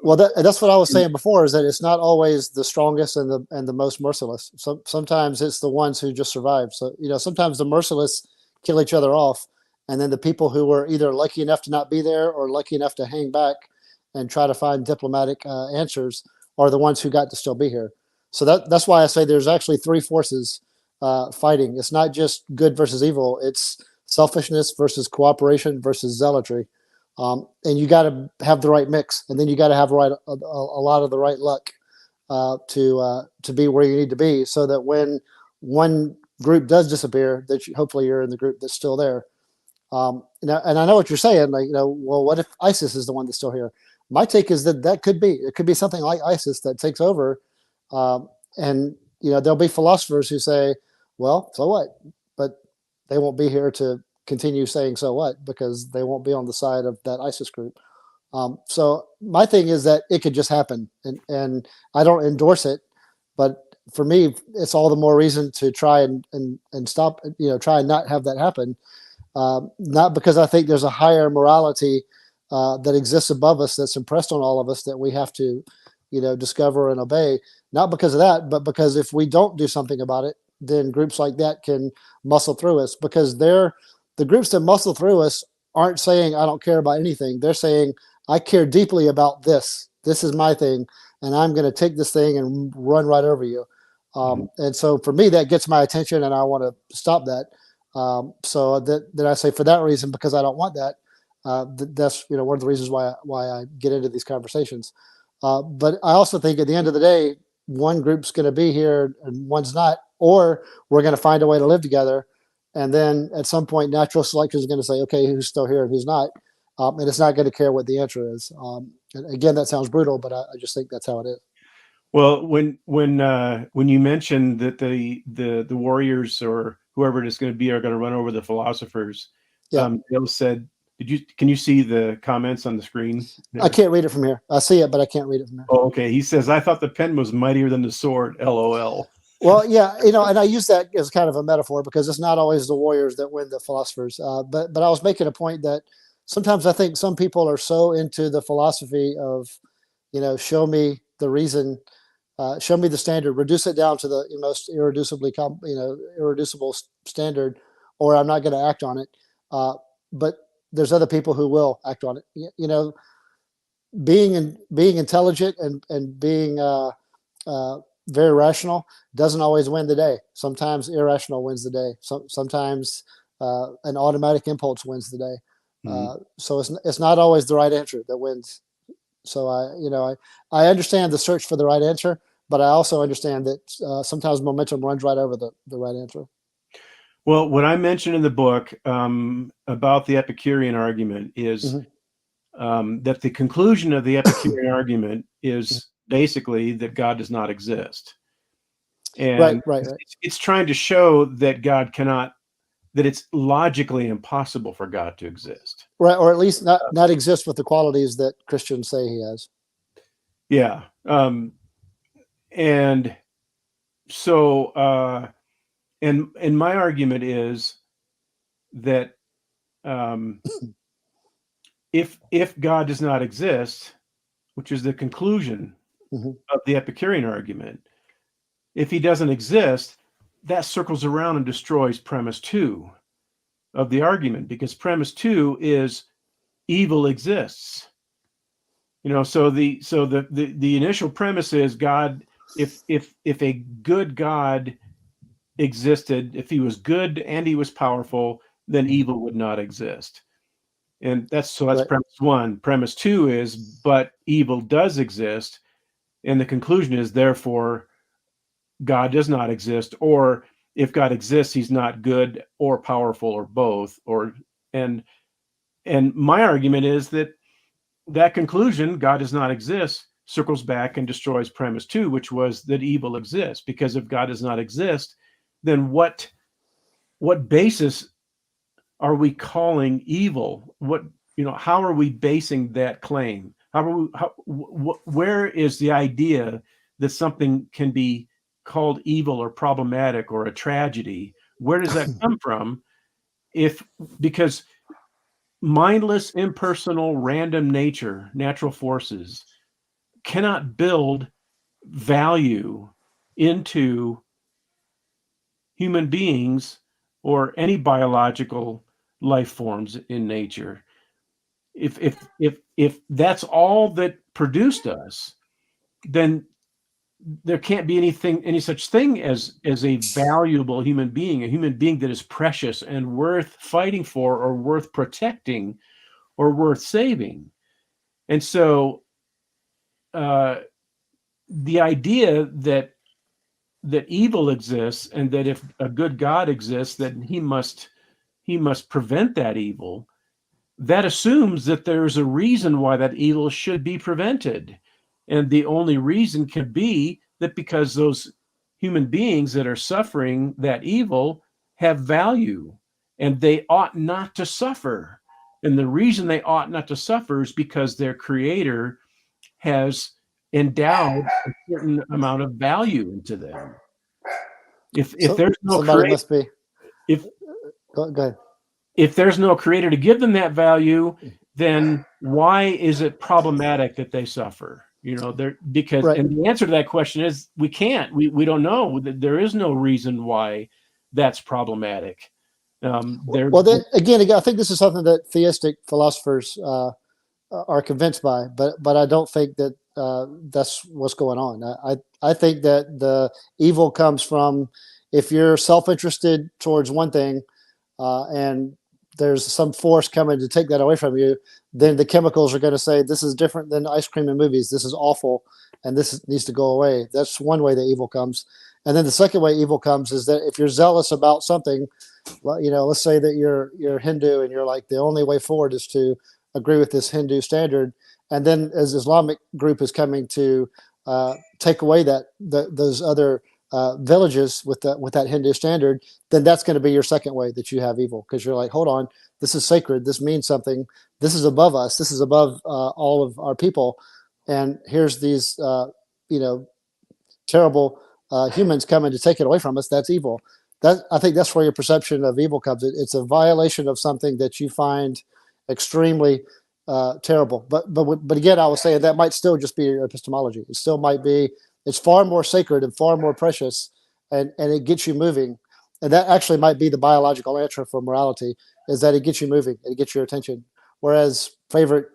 Well, that's what I was saying before, is that it's not always the strongest and the most merciless. Sometimes it's the ones who just survive. So, sometimes the merciless kill each other off, and then the people who were either lucky enough to not be there or lucky enough to hang back and try to find diplomatic answers are the ones who got to still be here. So that's why I say there's actually three forces fighting. It's not just good versus evil. It's selfishness versus cooperation versus zealotry. And you got to have the right mix, and then you got to have a lot of the right luck to be where you need to be, so that when one group does disappear, that hopefully you're in the group that's still there. And I know what you're saying. Like, well, what if ISIS is the one that's still here? My take is that could be something like ISIS that takes over, and there'll be philosophers who say, well, so what? But they won't be here to continue saying so what, because they won't be on the side of that ISIS group. So my thing is that it could just happen, and I don't endorse it, but for me, it's all the more reason to try and stop, try and not have that happen. Not because I think there's a higher morality that exists above us that's impressed on all of us that we have to, discover and obey. Not because of that, but because if we don't do something about it, then groups like that can muscle through us, because the groups that muscle through us aren't saying, I don't care about anything. They're saying, I care deeply about this. This is my thing, and I'm going to take this thing and run right over you. Mhm. And so for me, that gets my attention, and I want to stop that. So that I say for that reason, because I don't want that. That's one of the reasons why I get into these conversations. But I also think at the end of the day, one group's going to be here and one's not, or we're going to find a way to live together. And then at some point, natural selection is going to say, okay, who's still here and who's not. And it's not going to care what the answer is. And again, that sounds brutal, but I just think that's how it is. Well, when you mentioned that the warriors or whoever it is going to be are going to run over the philosophers, Yeah, Bill said, can you see the comments on the screen I there? can't read it from here. I see it, but I can't read it from here. Oh, okay. He says, I thought the pen was mightier than the sword. LOL. Well, yeah, and I use that as kind of a metaphor because it's not always the warriors that win the philosophers. But I was making a point that sometimes I think some people are so into the philosophy of, show me the reason, show me the standard, reduce it down to the most irreducible standard, or I'm not going to act on it. But there's other people who will act on it. Being intelligent and being very rational doesn't always win the day. Sometimes irrational wins the day. Sometimes an automatic impulse wins the day. Mhm. So it's not always the right answer that wins. So I understand the search for the right answer, but I also understand that sometimes momentum runs right over the right answer. Well, what I mentioned in the book about the Epicurean argument is Hmm. that the conclusion of the Epicurean argument is basically that God does not exist. Right, And right, right, it's trying to show that that it's logically impossible for God to exist. right, or at least not exist with the qualities that Christians say he has. Yeah. And so, and my argument is that um, if God does not exist, which is the conclusion Hmm. of the Epicurean argument, if he doesn't exist, that circles around and destroys premise 2 of the argument, because premise 2 is evil exists. So the initial premise is God, if a good God existed, if he was good and he was powerful, then Hmm. evil would not exist. And that's Right. premise 1. Premise 2 is, but evil does exist, and the conclusion is, therefore God does not exist, or if God exists, he's not good or powerful or both. And and my argument is that conclusion, God does not exist, circles back and destroys premise 2, which was that evil exists. Because if God does not exist, then what basis are we calling evil? How are we basing that claim? Where is the idea that something can be called evil or problematic or a tragedy? Where does that come from? Because mindless, impersonal, random nature, natural forces cannot build value into human beings or any biological life forms in nature. If that's all that produced us, then there can't be any such thing as a valuable human being, a human being that is precious and worth fighting for, or worth protecting, or worth saving. And so the idea that evil exists, and that if a good God exists, then he must prevent that evil, that assumes that there's a reason why that evil should be prevented. And the only reason can be that because those human beings that are suffering that evil have value, and they ought not to suffer. And the reason they ought not to suffer is because their creator has endowed a certain amount of value into them. If So there's no somebody creator, must be. if Go ahead. if there's no creator to give them that value, then why is it problematic that they suffer? Because, Right. and the answer to that question is we can't. We don't know. There is no reason why that's problematic. There, Well, then again, I think this is something that theistic philosophers are convinced by, but I don't think that that's what's going on. I think that the evil comes from if you're self-interested towards one thing, and there's some force coming to take that away from you, then the chemicals are going to say this is different than ice cream and movies. This is awful, and this needs to go away. That's one way that evil comes. And then the second way evil comes is that if you're zealous about something, well, let's say that you're Hindu and you're like the only way forward is to agree with this Hindu standard, and then as Islamic group is coming to take away those other villages with that Hindu standard, then that's going to be your second way that you have evil, because you're like, hold on, this is sacred, this means something, this is above us, this is above all of our people, and here's these terrible humans coming to take it away from us. That's evil. I think that's where your perception of evil comes. It's a violation of something that you find extremely terrible. But again, I was saying that might still just be your epistemology. It still might be. It's far more sacred and far more precious, and it gets you moving. And that actually might be the biological answer for morality, is that it gets you moving, it gets your attention. Whereas favorite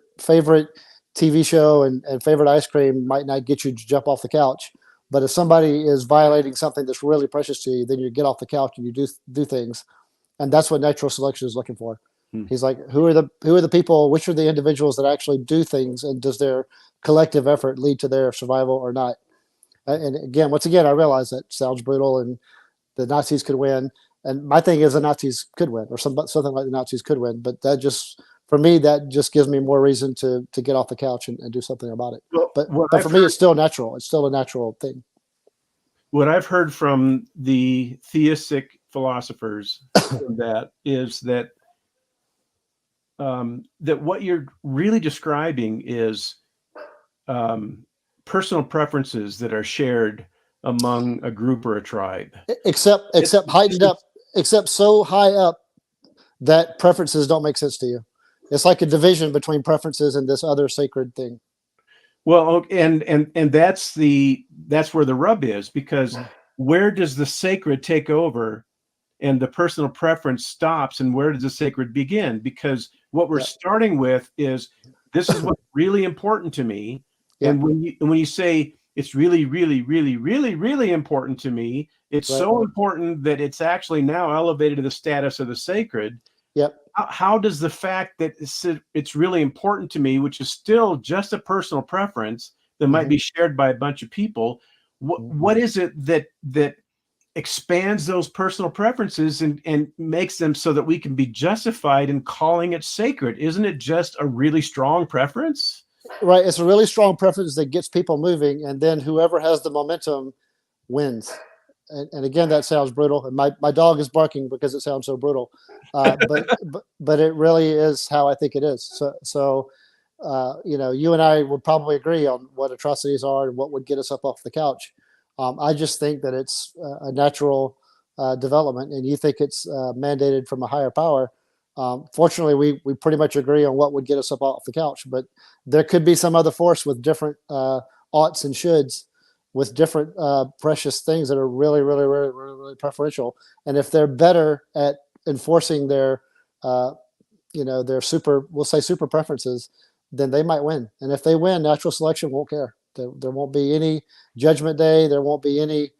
TV show and favorite ice cream might not get you to jump off the couch. But if somebody is violating something that's really precious to you, then you get off the couch and you do things, and that's what natural selection is looking for. He's like, who are the people? Which are the individuals that actually do things, and does their collective effort lead to their survival or not? And once again, I realize that sounds brutal, and the Nazis could win. And my thing is, the Nazis could win, or something like the Nazis could win. But for me, that just gives me more reason to get off the couch and do something about it. Well, but for me, it's still natural. It's still a natural thing. What I've heard from the theistic philosophers that is that that what you're really describing is personal preferences that are shared among a group or a tribe. Except heightened up, except so high up that preferences don't make sense to you. It's like a division between preferences and this other sacred thing. Well, and that's where the rub is, because where does the sacred take over and the personal preference stops, and where does the sacred begin? Because what we're starting with is, this is what's really important to me. And when you say it's really, really, really, really, really important to me, it's so important that it's actually now elevated to the status of the sacred. Yep. How does the fact that it's really important to me, which is still just a personal preference that might be shared by a bunch of people, what is it that expands those personal preferences and makes them so that we can be justified in calling it sacred? Isn't it just a really strong preference? Right. It's a really strong preference that gets people moving, and then whoever has the momentum wins. And again, that sounds brutal. And my dog is barking because it sounds so brutal. But it really is how I think it is. So you and I would probably agree on what atrocities are and what would get us up off the couch. I just think that it's a natural development, and you think it's mandated from a higher power. Fortunately, we pretty much agree on what would get us up off the couch, but there could be some other force with different oughts and shoulds, with different precious things that are really, really, really, really, really preferential. And if they're better at enforcing their super preferences, then they might win. And if they win, natural selection won't care. There won't be any judgment day. There won't be any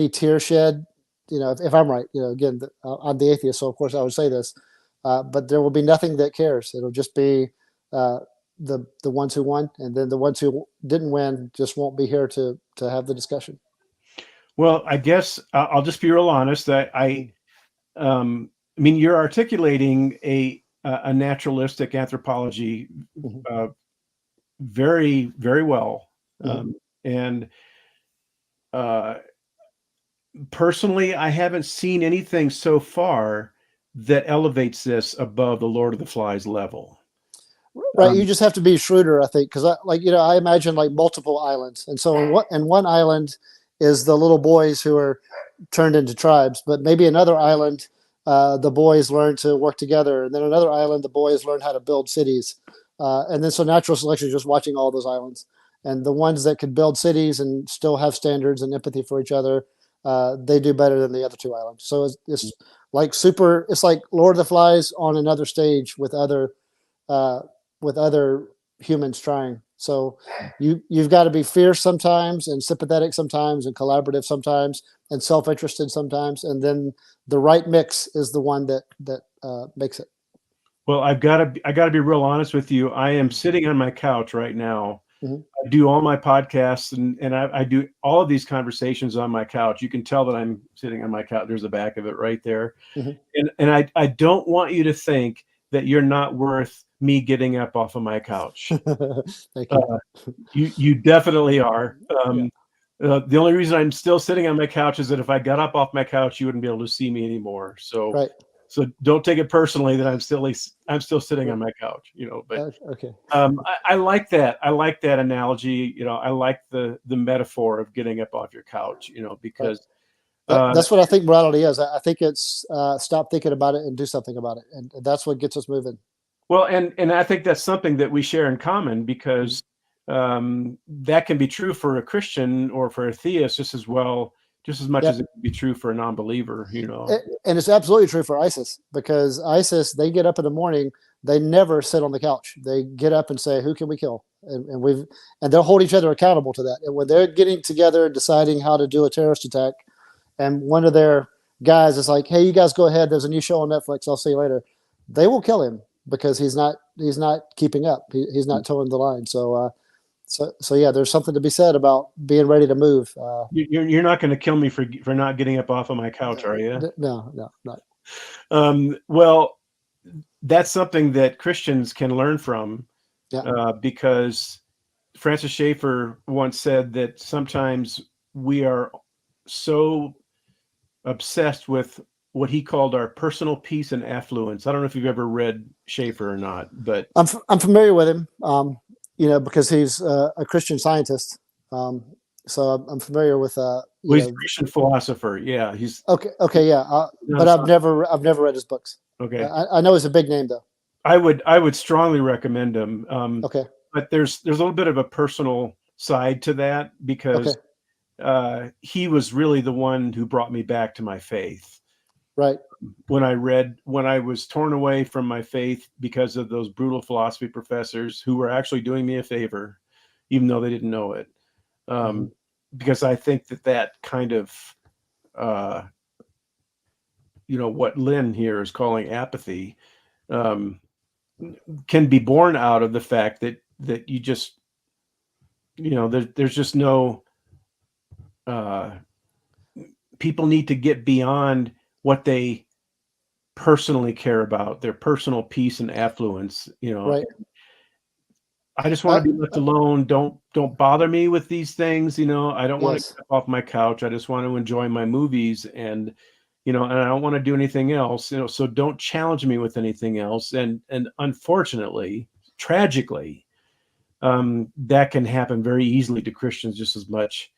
tear shed. If I'm right, again, I'm the atheist, so of course I would say this, but there will be nothing that cares. It'll just be the ones who won, and then the ones who didn't win just won't be here to have the discussion. Well, I guess I'll just be real honest. I mean, you're articulating a naturalistic anthropology very, very well, and personally, I haven't seen anything so far that elevates this above the Lord of the Flies level. Right. You just have to be shrewder, I think, because I imagine like multiple islands. And so in one island is the little boys who are turned into tribes, but maybe another island, the boys learn to work together. And then another island, the boys learn how to build cities. And then so natural selection is just watching all those islands. And the ones that could build cities and still have standards and empathy for each other, they do better than the other two islands. So it's like Lord of the Flies on another stage with other with other humans trying. So you've got to be fierce sometimes, and sympathetic sometimes, and collaborative sometimes, and self-interested sometimes, and then the right mix is the one that makes it. Well, I gotta be real honest with you. I am sitting on my couch right now. Mhm. I do all my podcasts and I do all of these conversations on my couch. You can tell that I'm sitting on my couch. There's the back of it right there. Mhm. And I don't want you to think that you're not worth me getting up off of my couch. Thank you. You definitely are. Yeah. The only reason I'm still sitting on my couch is that if I got up off my couch, you wouldn't be able to see me anymore. Right. So don't take it personally that I'm still sitting on my couch, but Okay. I like that. I like that analogy. I like the metaphor of getting up off your couch, Right. because That's what I think morality is. I think it's stop thinking about it and do something about it, and that's what gets us moving. well, and I think that's something that we share in common because that can be true for a Christian or for a theist just as well, just as much Yeah, as it can be true for a non-believer. and it's absolutely true for ISIS, because ISIS, they get up in the morning, they never sit on the couch. They get up and say, "Who can we kill?" And they'll hold each other accountable to that. And when they're getting together, deciding how to do a terrorist attack, and one of their guys is like, "Hey, you guys go ahead. There's a new show on Netflix. I'll see you later." They will kill him because he's not keeping up. He's not towing the line. So yeah, there's something to be said about being ready to move. You're not going to kill me for not getting up off of my couch, are you? No, not. Well, that's something that Christians can learn from, Yeah. because Francis Schaeffer once said that sometimes we are so obsessed with what he called our personal peace and affluence. I don't know if you've ever read Schaeffer or not, but I'm familiar with him, because he's a Christian scientist. Um, so I'm familiar with, well, he's a Christian philosopher. Yeah, he's Okay, yeah, not but a I've never read his books. okay. I know he's a big name though. I would strongly recommend him. Okay, But there's a little bit of a personal side to that okay, because he was really the one who brought me back to my faith. right. When I was torn away from my faith because of those brutal philosophy professors who were actually doing me a favor, even though they didn't know it. Hmm. Because I think that kind of, uh, what Lynn here is calling apathy, um, can be born out of the fact that you just, there's just no, uh, people need to get beyond what they personally care about, their personal peace and affluence. Right. I just want Uh, to be left alone. Don't bother me with these things. I don't want to yes. get off my couch. I just want to enjoy my movies and I don't want to do anything else. So don't challenge me with anything else. And unfortunately, tragically, that can happen very easily to Christians just as much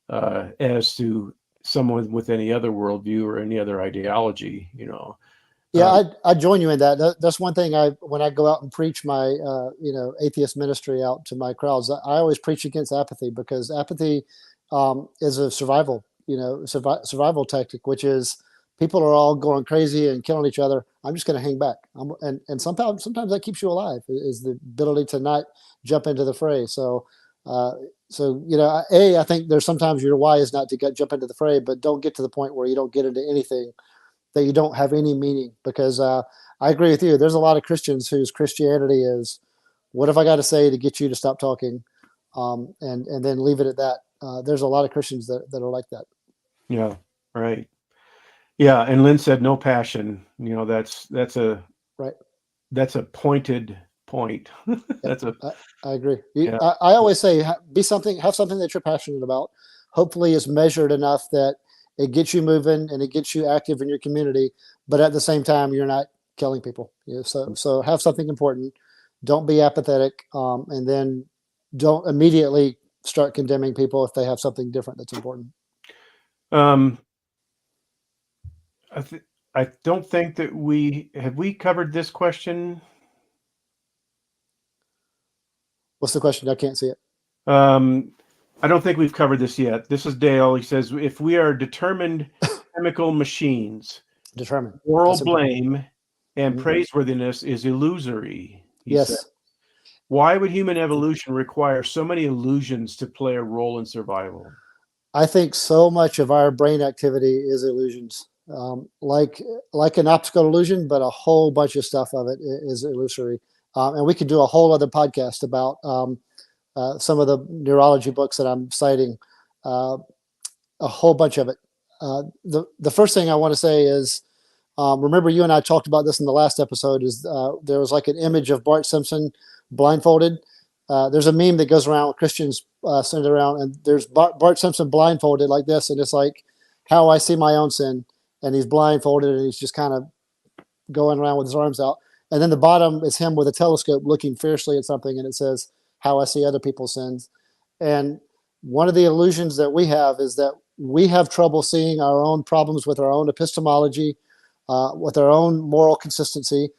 as to someone with any other worldview or any other ideology. Yeah, Um, I join you in that. That's one thing when I go out and preach my atheist ministry out to my crowds, I always preach against apathy, because apathy is a survival tactic, which is people are all going crazy and killing each other. I'm just going to hang back. And sometimes that keeps you alive, is the ability to not jump into the fray. I think there's sometimes your why is not to jump into the fray, but don't get to the point where you don't get into anything that you don't have any meaning, because I agree with you. There's a lot of Christians whose Christianity is, what have I got to say to get you to stop talking, and then leave it at that. There's a lot of Christians that are like that. yeah, right. Yeah, and Lynn said no passion. Right. That's a pointed point. Yep. That's a I agree. yeah. I always say, have something that you're passionate about. Hopefully, it's measured enough that it gets you moving and it gets you active in your community, but at the same time, you're not killing people. So have something important. Don't be apathetic, and then don't immediately start condemning people if they have something different that's important. Um, I don't think that we covered this question. What's the question? I can't see it. Um, I don't think we've covered this yet. This is Dale. He says, if we are determined chemical machines, Determined. moral That's important. blame and Mhm. praiseworthiness is illusory, he said. Yes. Why would human evolution require so many illusions to play a role in survival? I think so much of our brain activity is illusions, like an optical illusion, but a whole bunch of stuff of it is illusory. And we could do a whole other podcast about some of the neurology books that I'm citing, uh, a whole bunch of it. The first thing I want to say is, remember you and I talked about this in the last episode, is there was like an image of Bart Simpson blindfolded. There's a meme that goes around, Christians send it around, and there's Bart Simpson blindfolded like this, and it's like how I see my own sin, and he's blindfolded and he's just kind of going around with his arms out. And then the bottom is him with a telescope looking fiercely at something, and it says, how I see other people's sins. And one of the illusions that we have is that we have trouble seeing our own problems with our own epistemology, with our own moral consistency,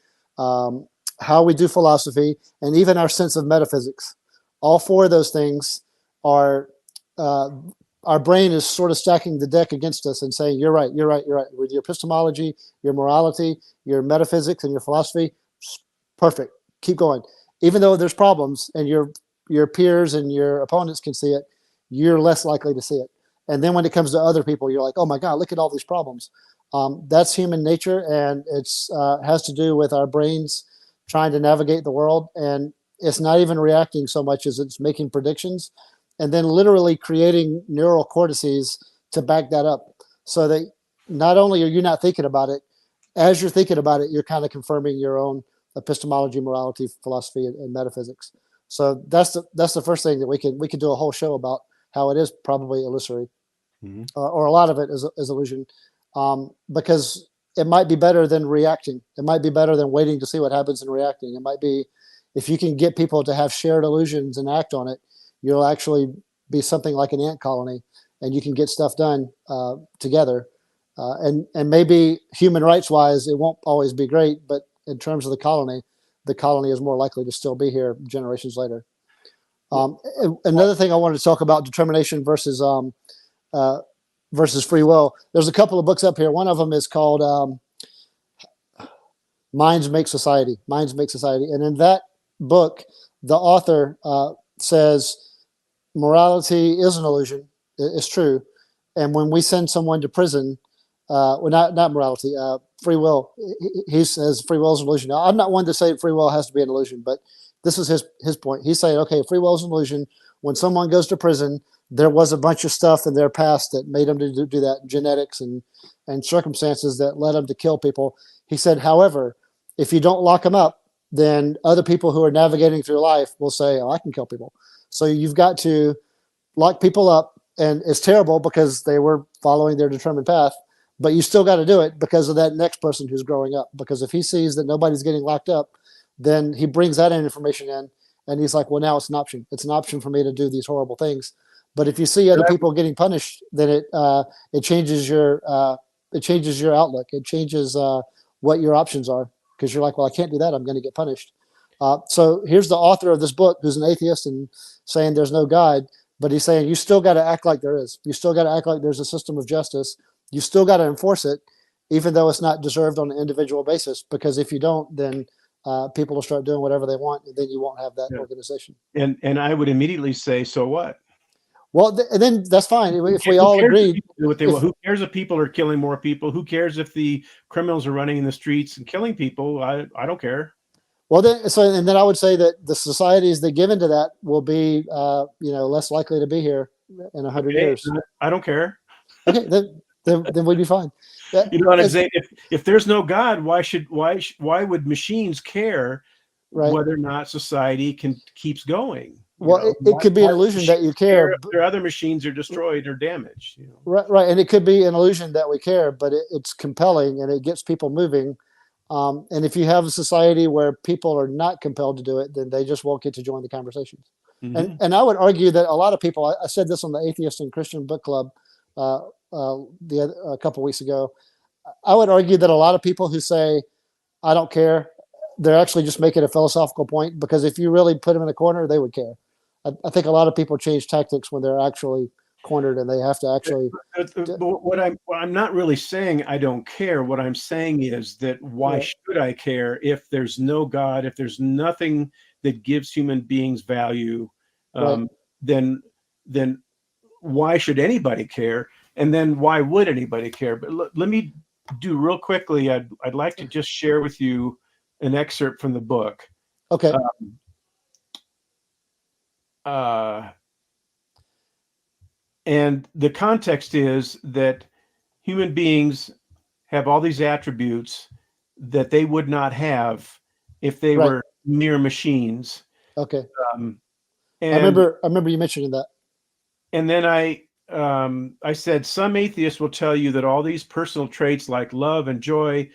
how we do philosophy, and even our sense of metaphysics. All four of those things are, our brain is sort of stacking the deck against us and saying, you're right, you're right, you're right. With your epistemology, your morality, your metaphysics, and your philosophy, perfect. Keep going. Even though there's problems and your peers and your opponents can see it, you're less likely to see it. And then when it comes to other people, you're like, oh my God, look at all these problems. That's human nature, and it's has to do with our brains trying to navigate the world. And it's not even reacting so much as it's making predictions and then literally creating neural cortices to back that up. So that not only are you not thinking about it, as you're thinking about it, you're kind of confirming your own epistemology, morality, philosophy, and metaphysics. So that's the first thing that we could do a whole show about, how it is probably illusory, or a lot of it is illusion, because it might be better than reacting. It might be better than waiting to see what happens and reacting. It might be, if you can get people to have shared illusions and act on it, you'll actually be something like an ant colony, and you can get stuff done together. And maybe human rights wise, it won't always be great, but in terms of the colony is more likely to still be here generations later. Another thing I wanted to talk about, determination versus free will. There's a couple of books up here. One of them is called Minds Make Society. Minds Make Society. And in that book, the author says morality is an illusion. It's true. And when we send someone to prison, well, not morality, free will. He says free will is an illusion. Now, I'm not one to say free will has to be an illusion, but this is his point. He's saying, okay, free will is an illusion. When someone goes to prison, there was a bunch of stuff in their past that made them to do that, genetics and circumstances that led them to kill people. He said, however, if you don't lock them up, then other people who are navigating through life will say, oh, I can kill people. So you've got to lock people up, and it's terrible because they were following their determined path, but you still got to do it because of that next person who's growing up. Because if he sees that nobody's getting locked up, then he brings that information in, and he's like, well, now it's an option. It's an option for me to do these horrible things. But if you see other people getting punished, then it changes your outlook. It changes what your options are, because you're like, well, I can't do that. I'm going to get punished. So here's the author of this book, who's an atheist and saying there's no God, but he's saying you still got to act like there is. You still got to act like there's a system of justice. You still got to enforce it, even though it's not deserved on an individual basis. Because if you don't, then people will start doing whatever they want, and then you won't have that organization. And I would immediately say, so what? Well, then that's fine. If we all agreed. Who cares if people are killing more people? Who cares if the criminals are running in the streets and killing people? I don't care. Well, then I would say that the societies that give into that will be, less likely to be here in 100 years. I don't care. Okay, then we'd be fine. You know what I'm saying? If there's no God, why would machines care whether or not society keeps going? Well, it could be an illusion that you care. Their other machines are destroyed or damaged. Right, and it could be an illusion that we care, but it's compelling and it gets people moving. And if you have a society where people are not compelled to do it, then they just won't get to join the conversations. Mm-hmm. And I would argue that a lot of people, I said this on the Atheist and Christian Book Club a couple weeks ago, I would argue that a lot of people who say, I don't care, they're actually just making a philosophical point, because if you really put them in a corner, they would care. I think a lot of people change tactics when they're actually cornered and they have to actually. What I'm not really saying I don't care. What I'm saying is that why should I care if there's no God, if there's nothing that gives human beings value, Right. then why should anybody care? And then why would anybody care? But let me do real quickly. I'd like to just share with you an excerpt from the book. Okay. And the context is that human beings have all these attributes that they would not have if they Right. were mere machines. Okay. Um, I and remember you mentioning that. and then I said some atheists will tell you that all these personal traits like love and joy,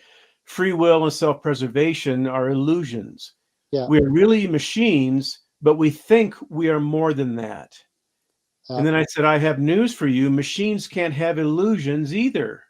free will, and self-preservation are illusions. Yeah. We're really machines, but we think we are more than that. And then I said, I have news for you. Machines can't have illusions either.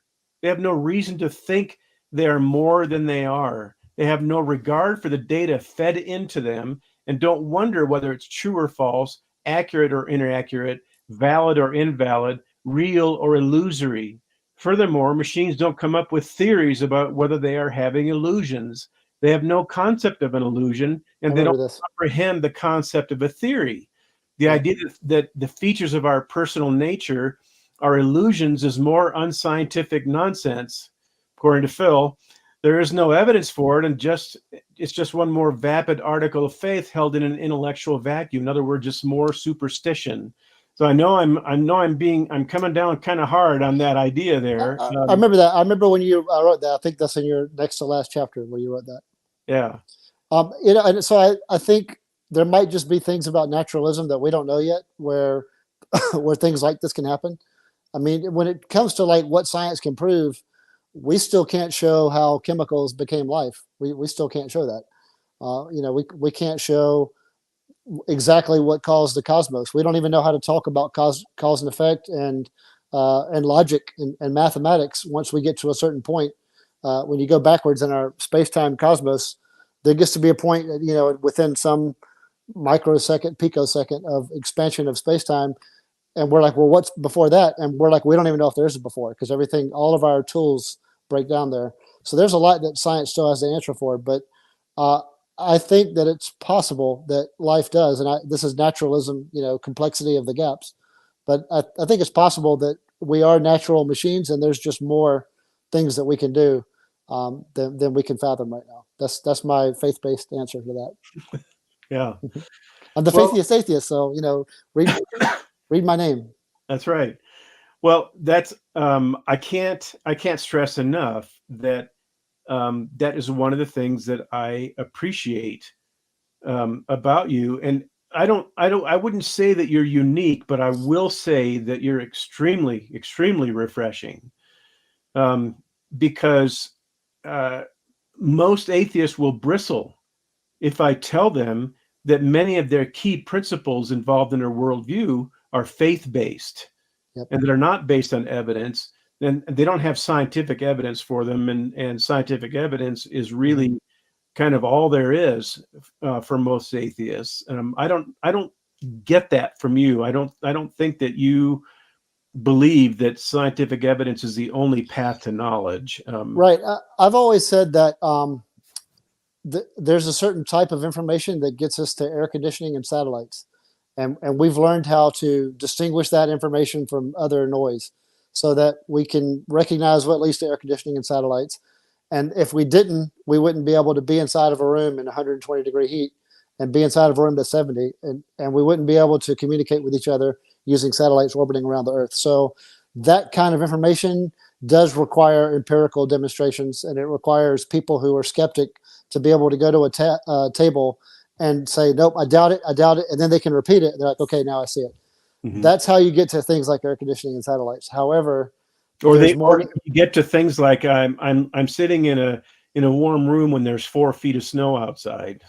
They have no reason to think they are more than they are. They have no regard for the data fed into them and don't wonder whether it's true or false, accurate or inaccurate, valid or invalid, real or illusory. Furthermore, machines don't come up with theories about whether they are having illusions. They have no concept of an illusion, I and they remember don't this. comprehend the concept of a theory. The Yeah. idea that the features of our personal nature are illusions is more unscientific nonsense, according to Phil. There is no evidence for it, and it's just one more vapid article of faith held in an intellectual vacuum. In other words, just more superstition. So I know I'm coming down kind of hard on that idea there. I remember that. I remember when you wrote that. I think that's in your next to last chapter where you wrote that. Yeah. And so I think there might just be things about naturalism that we don't know yet, where where things like this can happen. I mean, when it comes to like what science can prove, we still can't show how chemicals became life. We still can't show that. We can't show exactly what caused the cosmos. We don't even know how to talk about cause and effect and logic and mathematics once we get to a certain point. When you go backwards in our space-time cosmos, there gets to be a point, within some microsecond, picosecond of expansion of space-time, and we're like, well, what's before that? And we're like, we don't even know if there's a before, because all of our tools break down there. So there's a lot that science still has to answer for, but uh, I think that it's possible that life does, and this is naturalism, complexity of the gaps. But I think it's possible that we are natural machines, and there's just more things that we can do than we can fathom right now. That's my faith-based answer to that. Yeah. I'm the Well, Fathiest Atheist, so read my name. that's right. Well, that's I can't stress enough that that is one of the things that I appreciate about you. And I wouldn't say that you're unique, but I will say that you're extremely, extremely refreshing. Um, because uh, most atheists will bristle if I tell them that many of their key principles involved in their worldview are faith-based. Yep. And that are not based on evidence, then they don't have scientific evidence for them. And scientific evidence is really kind of all there is for most atheists. I don't get that from you. I don't think that you believe that scientific evidence is the only path to knowledge. Right. I've always said that there's a certain type of information that gets us to air conditioning and satellites. And we've learned how to distinguish that information from other noise so that we can recognize what leads to air conditioning and satellites. And if we didn't, we wouldn't be able to be inside of a room in 120-degree heat and be inside of a room that's 70. And we wouldn't be able to communicate with each other using satellites orbiting around the Earth. So that kind of information does require empirical demonstrations, and it requires people who are skeptic to be able to go to a table and say, nope, I doubt it, and then they can repeat it. And they're like, okay, now I see it. Mhm. That's how you get to things like air conditioning and satellites. However, Or there's they more. or you get to things like I'm sitting in a warm room when there's 4 feet of snow outside.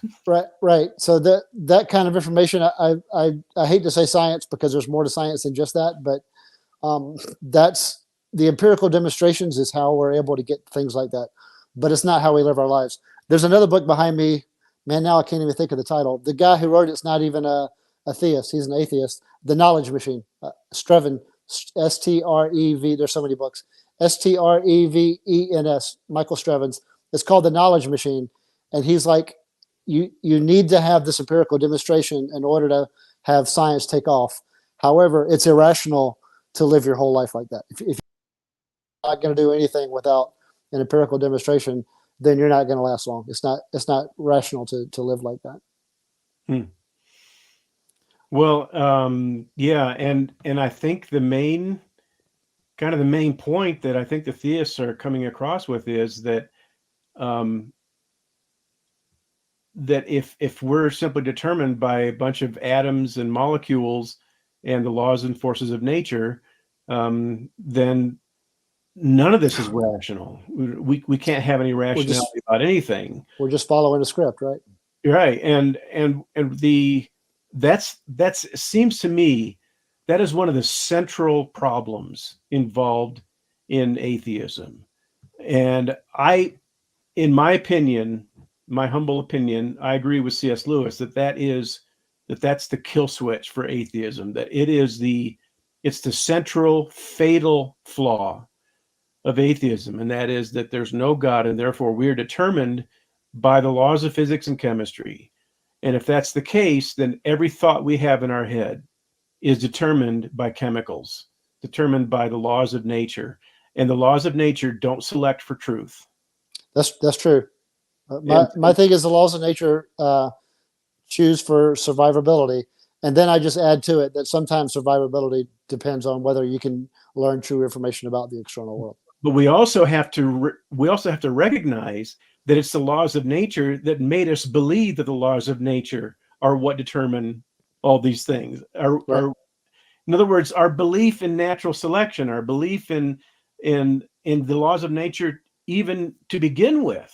Right. So that kind of information, I hate to say science because there's more to science than just that, but that's the empirical demonstrations is how we're able to get things like that. But it's not how we live our lives. There's another book behind me. Man, now I can't even think of the title. The guy who wrote it's not even a theist. He's an atheist. The Knowledge Machine. Strevin, Strev. There's so many books. Strevens. Michael Strevens. It's called The Knowledge Machine. And he's like, you need to have this empirical demonstration in order to have science take off. However, it's irrational to live your whole life like that. If you're not going to do anything without an empirical demonstration, then you're not going to last long. It's not rational to live like that. Hmm. Well, yeah, and I think the main point that I think the theists are coming across with is that that if we're simply determined by a bunch of atoms and molecules and the laws and forces of nature, then none of this is rational. We can't have any rationality about anything. We're just following a script, right? Right, and that's seems to me that is one of the central problems involved in atheism. And in my opinion, my humble opinion, I agree with C.S. Lewis that's the kill switch for atheism. That it's the central fatal flaw of atheism, and that is that there's no God, and therefore we're determined by the laws of physics and chemistry. And if that's the case, then every thought we have in our head is determined by chemicals, determined by the laws of nature. And the laws of nature don't select for truth. That's true. My thing is the laws of nature choose for survivability. And then I just add to it that sometimes survivability depends on whether you can learn true information about the external world. But we also have to recognize that it's the laws of nature that made us believe that the laws of nature are what determine all these things. In other words, our belief in natural selection, our belief in the laws of nature, even to begin with.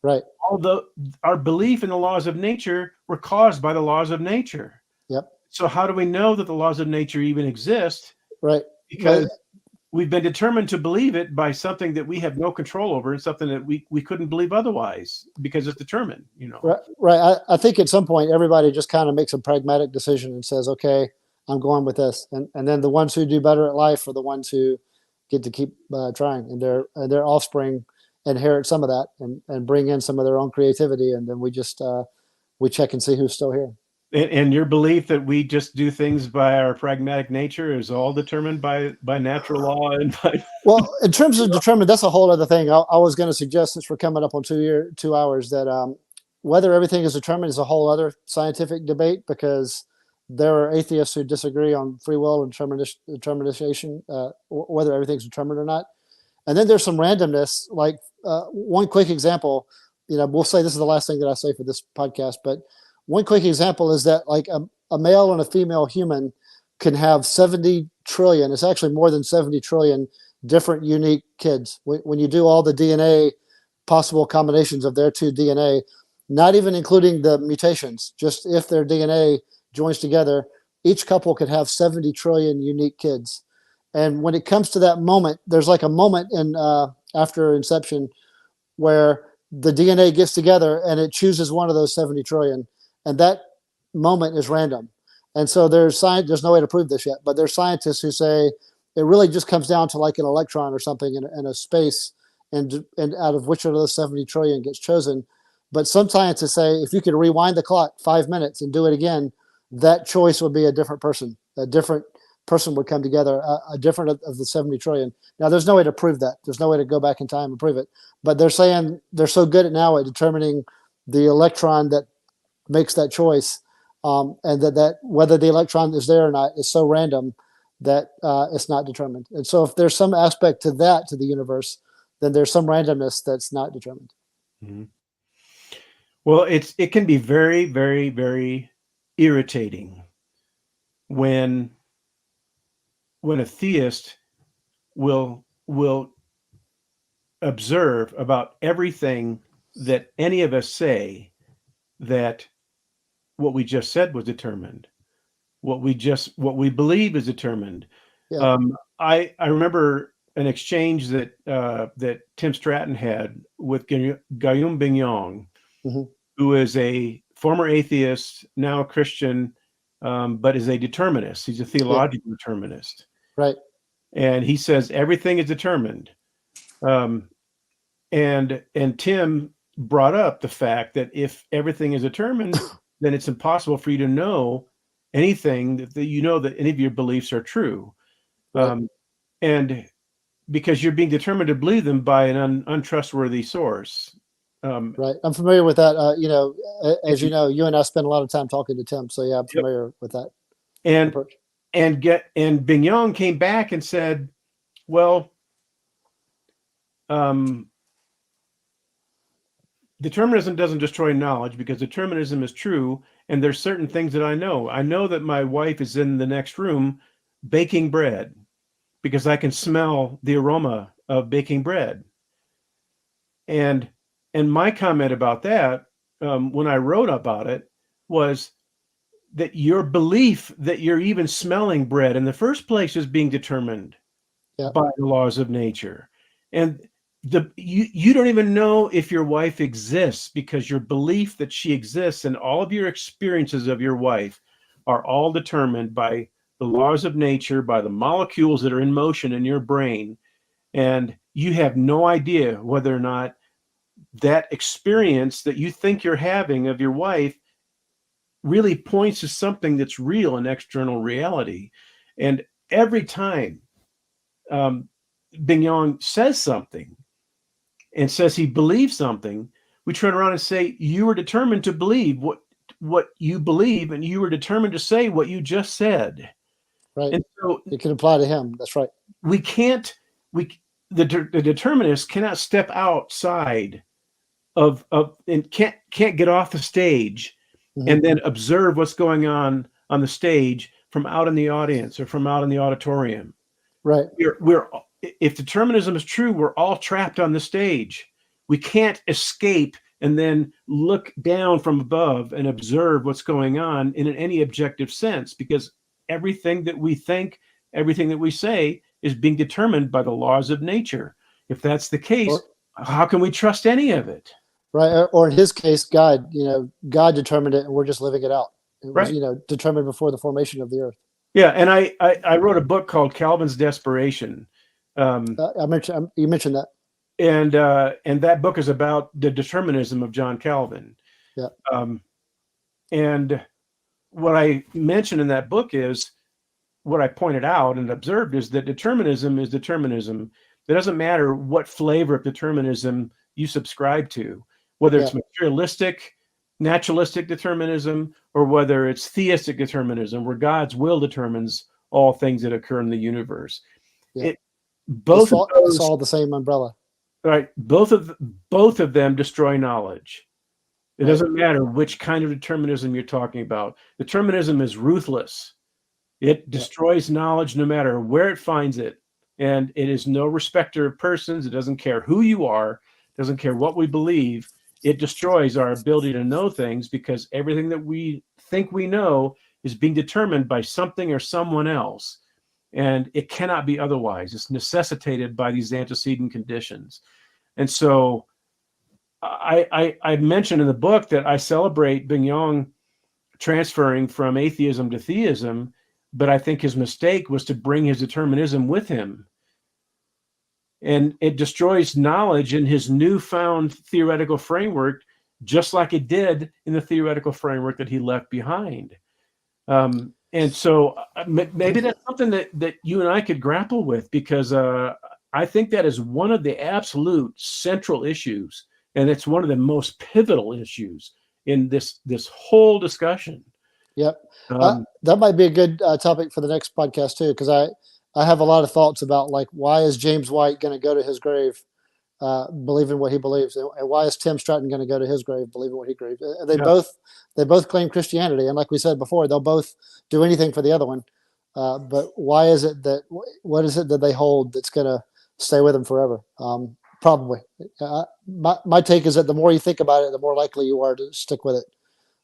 Right. Although our belief in the laws of nature were caused by the laws of nature. Yep. So how do we know that the laws of nature even exist? Right. Because we've been determined to believe it by something that we have no control over, and something that we couldn't believe otherwise because it's determined, Right. I think at some point everybody just kind of makes a pragmatic decision and says, okay, I'm going with this. And then the ones who do better at life are the ones who get to keep trying, and their offspring inherit some of that and bring in some of their own creativity. And then we just, we check and see who's still here. And your belief that we just do things by our pragmatic nature is all determined by natural law and by. Well, in terms of determined, that's a whole other thing. I was going to suggest, since we're coming up on 2 hours, that whether everything is determined is a whole other scientific debate, because there are atheists who disagree on free will and determination, whether everything's determined or not. And then there's some randomness. Like one quick example, we'll say this is the last thing that I say for this podcast, but one quick example is that like a male and a female human can have 70 trillion. It's actually more than 70 trillion different unique kids. When you do all the DNA possible combinations of their two DNA, not even including the mutations, just if their DNA joins together, each couple could have 70 trillion unique kids. And when it comes to that moment, there's like a moment in after inception where the DNA gets together and it chooses one of those 70 trillion. And that moment is random. And so there's no way to prove this yet, but there's scientists who say it really just comes down to like an electron or something in a space, and out of which of those 70 trillion gets chosen. But some scientists say if you could rewind the clock 5 minutes and do it again, that choice would be a different person. A different person would come together, a different of the 70 trillion. Now, there's no way to prove that. There's no way to go back in time and prove it. But they're saying they're so good now at determining the electron that makes that choice, and that whether the electron is there or not is so random that it's not determined. And so if there's some aspect to that, to the universe, then there's some randomness that's not determined. Mm-hmm. Well, it can be very, very, very irritating when a theist will observe about everything that any of us say that what we just said was determined. What we believe is determined. Yeah. I remember an exchange that Tim Stratton had with Guillaume Bignon, mm-hmm. who is a former atheist, now a Christian, but is a determinist. He's a theological determinist. Right. And he says everything is determined. And Tim brought up the fact that if everything is determined, then it's impossible for you to know anything that you know that any of your beliefs are true. Right. And because you're being determined to believe them by an untrustworthy source. Right. I'm familiar with that. As you And, know, you and I spend a lot of time talking to Tim. So yeah, I'm yep. familiar with that and approach. and Bing Yang came back and said, well, determinism doesn't destroy knowledge because determinism is true. And there's certain things that I know. I know that my wife is in the next room baking bread because I can smell the aroma of baking bread. And my comment about that, when I wrote about it, was that your belief that you're even smelling bread in the first place is being determined Yeah. by the laws of nature. And you don't even know if your wife exists because your belief that she exists and all of your experiences of your wife are all determined by the laws of nature, by the molecules that are in motion in your brain. And you have no idea whether or not that experience that you think you're having of your wife really points to something that's real in external reality. And every time Bing Yang says something and says he believes something, we turn around and say, you were determined to believe what you believe, and you were determined to say what you just said. Right. And so It can apply to him. That's right. we can't, the determinists cannot step outside of and can't get off the stage Hmm. and then observe what's going on the stage from out in the audience or from out in the auditorium. Right. We're if determinism is true, we're all trapped on the stage. We can't escape and then look down from above and observe what's going on in any objective sense, because everything that we think, everything that we say is being determined by the laws of nature. If that's the case, Or how can we trust any of it? right. Or in his case, God. God determined it, and we're just living it out. It was, Right. determined before the formation of the earth. Yeah, and I wrote a book called Calvin's Desperation, um, You mentioned that. and that book is about the determinism of John Calvin. Yeah. Um, and what I mentioned in that book is what I pointed out and observed is that determinism is determinism. It doesn't matter what flavor of determinism you subscribe to, whether Yeah. it's materialistic, naturalistic determinism, or whether it's theistic determinism, where God's will determines all things that occur in the universe. Yeah. It both of It's those, all the same umbrella. right? Both of them destroy knowledge. It Right. doesn't matter which kind of determinism you're talking about. Determinism is ruthless. It Yeah. destroys knowledge no matter where it finds it. And it is no respecter of persons. It doesn't care who you are, doesn't care what we believe. It destroys our ability to know things because everything that we think we know is being determined by something or someone else. And it cannot be otherwise. It's necessitated by these antecedent conditions. And so I mentioned in the book that I celebrate Bing Yang transferring from atheism to theism, but I think his mistake was to bring his determinism with him. And it destroys knowledge in his newfound theoretical framework, just like it did in the theoretical framework that he left behind. And so maybe that's something that you and I could grapple with, because I think that is one of the absolute central issues, and it's one of the most pivotal issues in this whole discussion. Yep. Um, That might be a good topic for the next podcast too, because I have a lot of thoughts about, like, why is James White going to go to his grave believing what he believes, and why is Tim Stratton going to go to his grave believing what he believes? yeah, They both claim Christianity, and like we said before, they'll both do anything for the other one. But why is it that what is it that they hold that's going to stay with them forever? Probably. My take is that the more you think about it, the more likely you are to stick with it.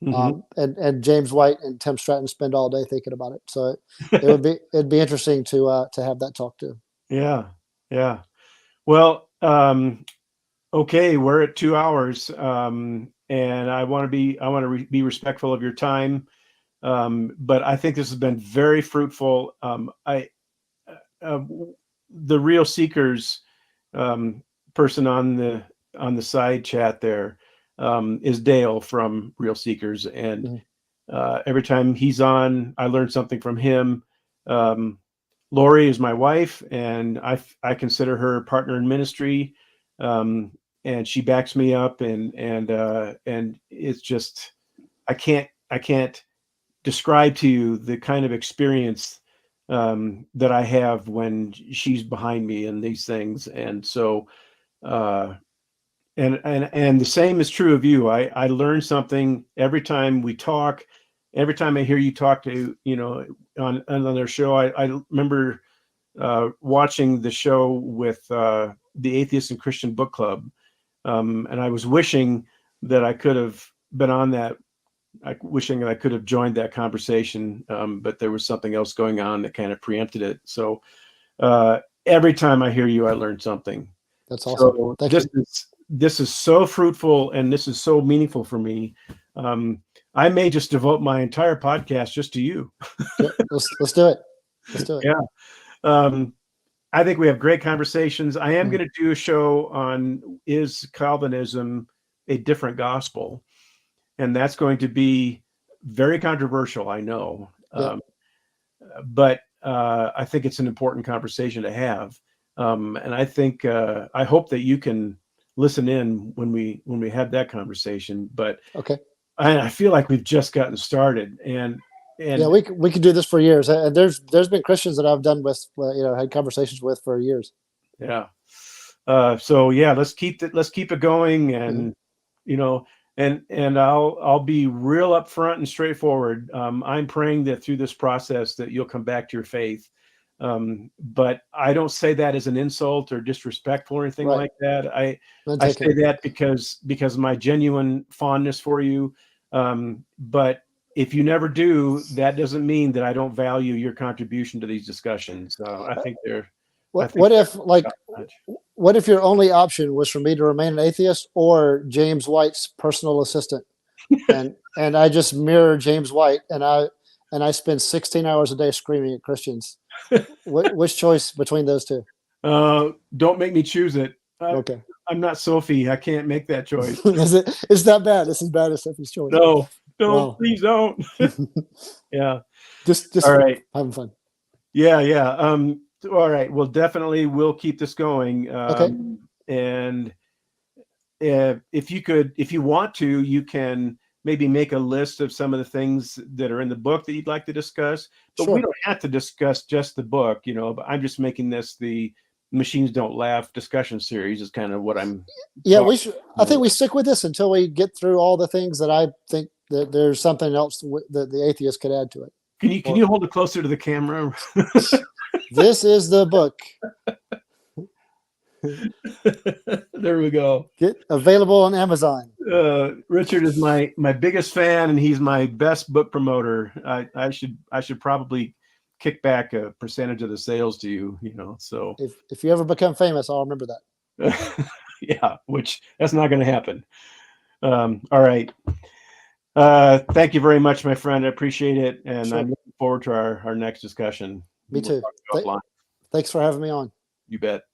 mhm. And James White and Tim Stratton spend all day thinking about it. So it'd be interesting to have that talk too. Yeah, yeah. Well, okay, we're at 2 hours, and I want to be respectful of your time, but I think this has been very fruitful. Uh, the Real Seekers um, person on the side chat there, is Dale from Real Seekers, and Mhm. every time he's on, I learn something from him. Lori is my wife, and I consider her a partner in ministry, and she backs me up, and it's just I can't describe to you the kind of experience that I have when she's behind me in these things, and so and the same is true of you. I learn something every time we talk. Every time I hear you talk to, on their show. I remember watching the show with the Atheist and Christian Book Club, and I was wishing that I could have been on that. Wishing that I could have joined that conversation, but there was something else going on that kind of preempted it. So every time I hear you, I learn something. That's awesome. So Thank you. this is so fruitful, and this is so meaningful for me. I may just devote my entire podcast just to you. Let's do it. Let's do it. Yeah. I think we have great conversations. I am going to do a show on, is Calvinism a different gospel? And that's going to be very controversial, I know. But I think it's an important conversation to have. And I think I hope that you can listen in when we have that conversation. But okay, I feel like we've just gotten started, and yeah, we could do this for years. And there's been Christians that I've done with, had conversations with for years. Yeah. So yeah, let's keep it going, and and I'll be real upfront and straightforward. I'm praying that through this process that you'll come back to your faith. But I don't say that as an insult or disrespectful or anything like that. I say that because of my genuine fondness for you. But if you never do, that doesn't mean that I don't value your contribution to these discussions. I think they're. What if your only option was for me to remain an atheist or James White's personal assistant, and I just mirror James White, and I spend 16 hours a day screaming at Christians? Which choice between those two? Don't make me choose it. Okay. I'm not Sophie. I can't make that choice. It's that bad. It's as bad as Sophie's choice. No, wow. Please don't. Yeah. Just all right. Having fun. Yeah. All right. Well, definitely we'll keep this going. Okay. And if you want to, you can maybe make a list of some of the things that are in the book that you'd like to discuss, but we don't have to discuss just the book, but I'm just making this the Machines Don't Laugh discussion series is kind of what I'm. Yeah, we should. I think we stick with this until we get through all the things that I think that there's something else that the atheist could add to it. Can you hold it closer to the camera? This is the book. There we go. Get available on Amazon. Richard is my biggest fan, and he's my best book promoter. I should probably kick back a percentage of the sales to you. So if you ever become famous, I'll remember that. Yeah, which that's not going to happen. All right. Thank you very much, my friend. I appreciate it, and I'm looking forward to our next discussion. Me too. Thanks for having me on. You bet.